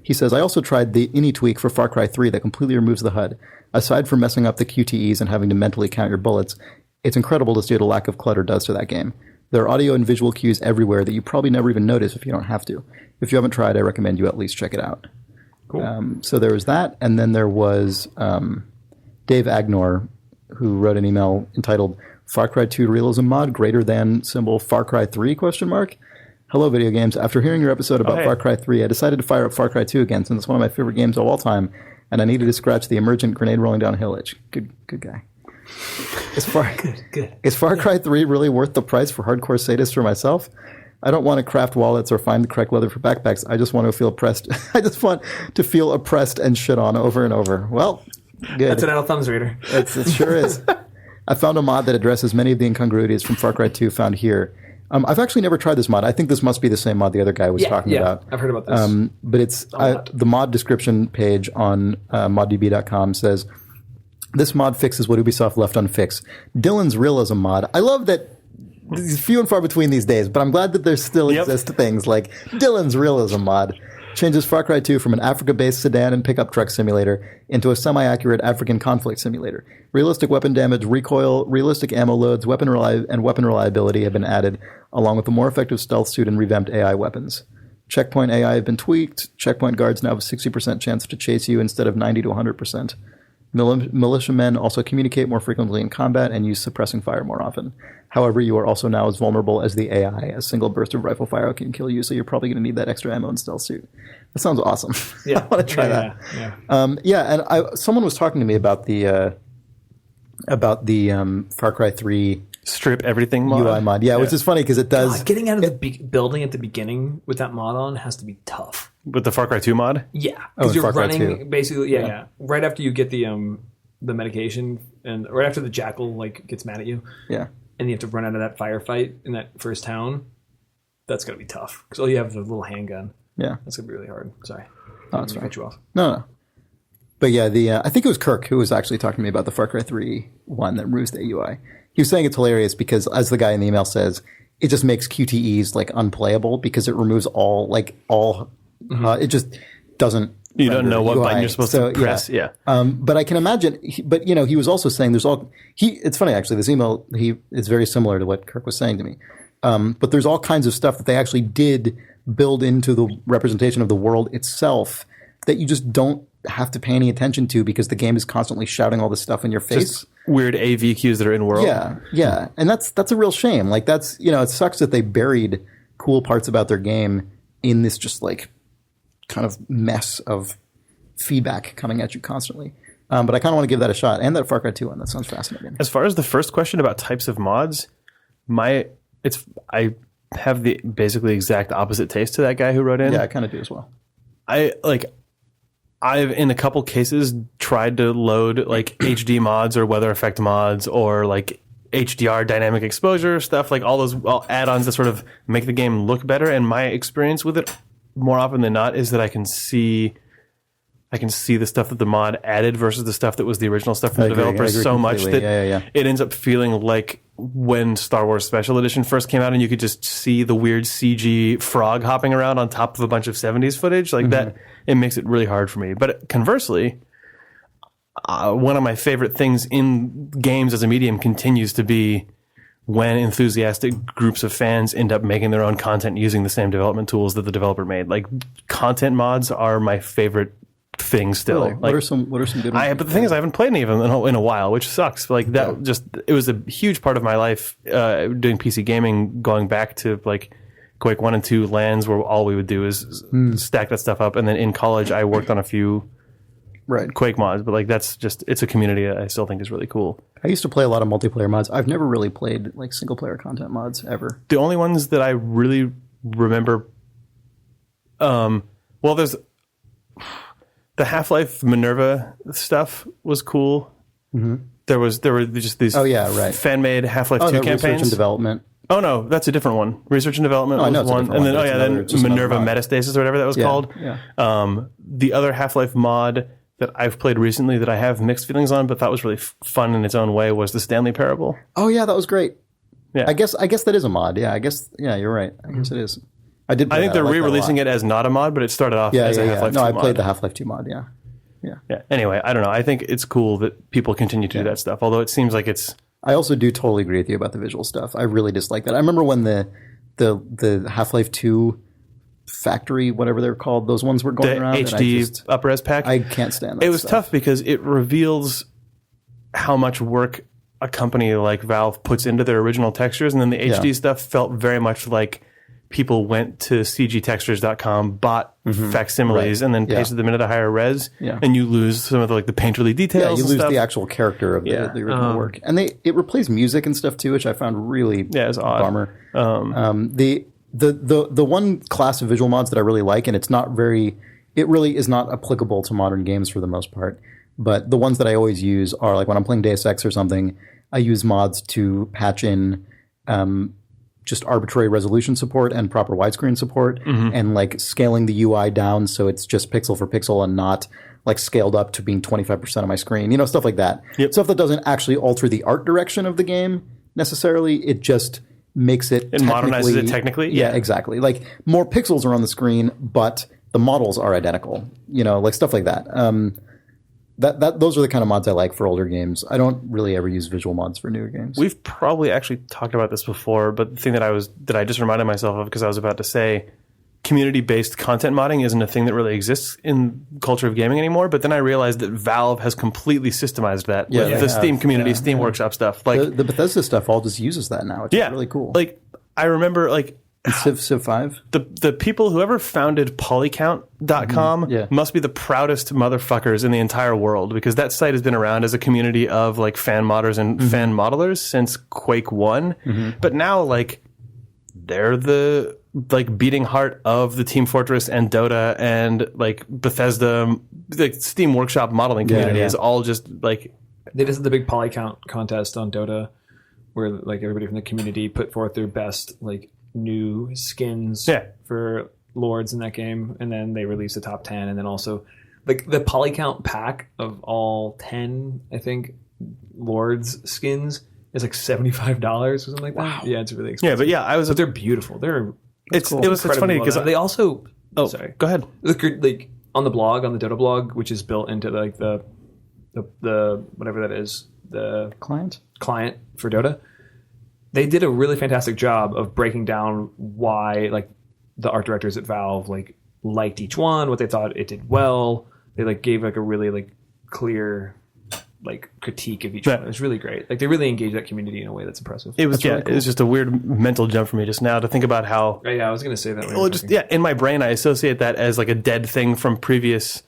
He says, I also tried the ini tweak for Far Cry 3 that completely removes the HUD. Aside from messing up the QTEs and having to mentally count your bullets, it's incredible to see what a lack of clutter does to that game. There are audio and visual cues everywhere that you probably never even notice if you don't have to. If you haven't tried, I recommend you at least check it out. Cool. So there was that, and then there was Dave Agnor, who wrote an email entitled Far Cry 2 Realism Mod greater than symbol Far Cry 3 ? Hello, video games. After hearing your episode about Far Cry 3, I decided to fire up Far Cry 2 again since it's one of my favorite games of all time, and I needed to scratch the emergent grenade rolling downhill itch. Good guy. Is Far Cry 3 really worth the price for hardcore sadists or myself? I don't want to craft wallets or find the correct leather for backpacks. I just want to feel oppressed. I just want to feel oppressed and shit on over and over. Well, good. That's an Idle Thumbs reader. It sure is. I found a mod that addresses many of the incongruities from Far Cry 2 found here. I've actually never tried this mod. I think this must be the same mod the other guy was talking about. I've heard about this. But it's the mod description page on moddb.com says, this mod fixes what Ubisoft left unfixed. Dylan's realism mod. I love that it's few and far between these days, but I'm glad that there still exist things like Dylan's realism mod. Changes Far Cry 2 from an Africa-based sedan and pickup truck simulator into a semi-accurate African conflict simulator. Realistic weapon damage, recoil, realistic ammo loads, weapon reliability have been added, along with a more effective stealth suit and revamped AI weapons. Checkpoint AI have been tweaked. Checkpoint guards now have a 60% chance to chase you instead of 90 to 100%. Militiamen also communicate more frequently in combat and use suppressing fire more often. However, you are also now as vulnerable as the AI. A single burst of rifle fire can kill you, so you're probably going to need that extra ammo and stealth suit. That sounds awesome. Yeah. I want to try that. And someone was talking to me about the Far Cry 3 strip everything mod. UI mod. Yeah, which is funny because it does. Getting out of the building at the beginning with that mod on has to be tough. With the Far Cry 2 mod? Yeah, because you're running basically. Yeah, right after you get the medication and right after the jackal gets mad at you. Yeah. And you have to run out of that firefight in that first town. That's gonna be tough because all you have is a little handgun. Yeah, that's gonna be really hard. Sorry, that's right. Cut you off. No. But yeah, I think it was Kirk who was actually talking to me about the Far Cry 3 one that removes the UI. He was saying it's hilarious because, as the guy in the email says, it just makes QTEs unplayable because it removes all. It just doesn't. You don't know what UI. Button you're supposed to press. Yeah. But I can imagine. But he was also saying there's all. It's funny actually. This email is very similar to what Kirk was saying to me. But there's all kinds of stuff that they actually did build into the representation of the world itself that you just don't have to pay any attention to because the game is constantly shouting all this stuff in your face. Just weird AV cues that are in world. Yeah, and that's a real shame. It sucks that they buried cool parts about their game in this just kind of mess of feedback coming at you constantly. But I kind of want to give that a shot. And that Far Cry 2 one. That sounds fascinating. As far as the first question about types of mods, I have the basically exact opposite taste to that guy who wrote in. Yeah, I kind of do as well. I've in a couple cases tried to load HD mods or weather effect mods or HDR dynamic exposure stuff, all those add-ons that sort of make the game look better. And my experience with it more often than not is that I can see the stuff that the mod added versus the stuff that was the original stuff from the developers so much that it ends up feeling like when Star Wars Special Edition first came out and you could just see the weird CG frog hopping around on top of a bunch of 70s footage that. It makes it really hard for me. But conversely, one of my favorite things in games as a medium continues to be when enthusiastic groups of fans end up making their own content using the same development tools that the developer made. Content mods are my favorite thing still. Really? What are some good ones? But the thing is, I haven't played any of them in a while, which sucks. It was a huge part of my life doing PC gaming, going back to Quake 1 and 2 LANs where all we would do is stack that stuff up. And then in college, I worked on a few Quake mods, but like that's just it's a community that I still think is really cool. I used to play a lot of multiplayer mods. I've never really played like single player content mods ever. The only ones that I really remember, well, there's the Half-Life Minerva stuff was cool. Mm-hmm. There were just these fan made Half-Life 2 campaigns. Research and development. Oh no, that's a different one. Research and development was one, and then then Minerva Metastasis or whatever that was called. Yeah. The other Half-Life mod that I've played recently that I have mixed feelings on, but thought was really fun in its own way was the Stanley Parable. Oh yeah, that was great. Yeah, I guess that is a mod. Yeah, you're right. I guess it is. I think they're re-releasing it as not a mod, but it started off as a Half-Life 2 mod. No, I played the Half-Life 2 mod. Yeah. Anyway, I don't know. I think it's cool that people continue to do that stuff, although it seems like it's. I also do totally agree with you about the visual stuff. I really dislike that. I remember when the Half-Life 2 factory, whatever they're called, those ones were going around. HD up-res pack. I can't stand that. It was tough because it reveals how much work a company like Valve puts into their original textures, and then the HD stuff felt very much like people went to cgtextures.com, bought facsimiles, and then pasted them into the higher res, and you lose some of the painterly details. Yeah, you lose the actual character of the original work, and it replaced music and stuff too, which I found really it's odd. Bummer. The one class of visual mods that I really like, and it really is not applicable to modern games for the most part, but the ones that I always use are like when I'm playing Deus Ex or something, I use mods to patch in just arbitrary resolution support and proper widescreen support, and like scaling the UI down so it's just pixel for pixel and not like scaled up to being 25% of my screen, stuff like that. Stuff that doesn't actually alter the art direction of the game necessarily. It just makes it modernizes it technically. Yeah, exactly. Like more pixels are on the screen, but the models are identical, like stuff like that. Those are the kind of mods I like for older games. I don't really ever use visual mods for newer games. We've probably actually talked about this before, but the thing that I just reminded myself of because I was about to say community-based content modding isn't a thing that really exists in culture of gaming anymore, but then I realized that Valve has completely systemized that with the Steam community, Steam Workshop stuff. Like the Bethesda stuff all just uses that now, which is really cool. Like I remember Civ 5? The people, whoever founded polycount.com must be the proudest motherfuckers in the entire world, because that site has been around as a community of fan modders and fan modelers since Quake 1. But now they're the beating heart of the Team Fortress and Dota and Bethesda. The Steam Workshop modeling community is all just they just had the big polycount contest on Dota where everybody from the community put forth their best new skins for lords in that game, and then they released the top 10, and then also the polycount pack of all 10 I think lords skins is $75 or something like that. Wow. Yeah, it's really expensive. But they're beautiful. It's funny because they also sorry, go ahead. On the blog, on the Dota blog, which is built into the whatever that is, the client for Dota, they did a really fantastic job of breaking down why the art directors at Valve liked each one, what they thought it did well. They gave a really clear critique of each one. It was really great. They really engaged that community in a way that's impressive. It was really cool. It was just a weird mental jump for me just now to think about how. I was going to say that. Well, in my brain I associate that as a dead thing from previous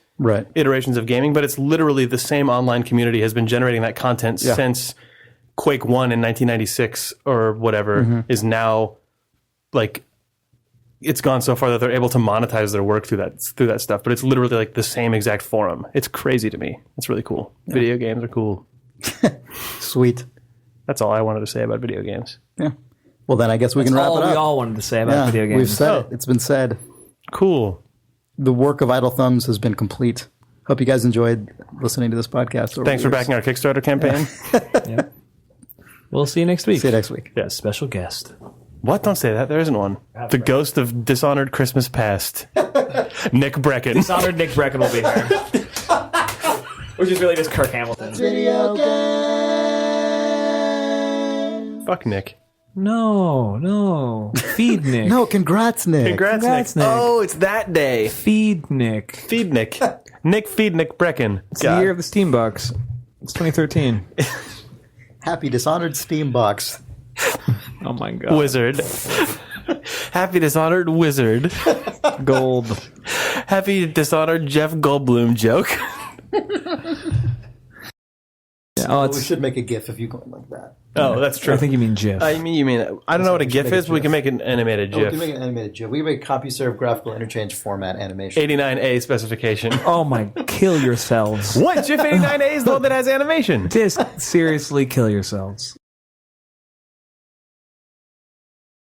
iterations of gaming, but it's literally the same online community has been generating that content since Quake 1 in 1996 or whatever is now it's gone so far that they're able to monetize their work through that stuff, but it's literally the same exact forum. It's crazy to me. It's really cool. Yeah. Video games are cool. Sweet. That's all I wanted to say about video games. Yeah. Well, then I guess we can wrap it up. We all wanted to say about video games. We've said it. It's been said. Cool. The work of Idle Thumbs has been complete. Hope you guys enjoyed listening to this podcast. Thanks for backing our Kickstarter campaign. Yeah. We'll see you next week. See you next week. Yeah, special guest. What? Don't say that. There isn't one. The ghost of Dishonored Christmas Past. Nick Breckon. Dishonored Nick Breckon will be here. Which is really just Kirk Hamilton. Video game. Fuck Nick. No. Feed Nick. No, congrats, Nick. Congrats, Nick. Oh, it's that day. Feed Nick. Feed Nick. Nick Feed Nick Breckon. It's the year of the Steam Bucks. It's 2013. Happy Dishonored Steam Box. Oh my god. Wizard. Happy Dishonored Wizard. Gold. Happy Dishonored Jeff Goldblum joke. Yeah, we should make a GIF if you go like that. Oh, that's true. I think you mean GIF. I don't know what a GIF make a is, but we can make an animated Oh, we GIF. can make an animated GIF. We can make CompuServe graphical interchange format animation. 89A specification. Oh my, kill yourselves. What? GIF 89A is the one that has animation. Just seriously kill yourselves.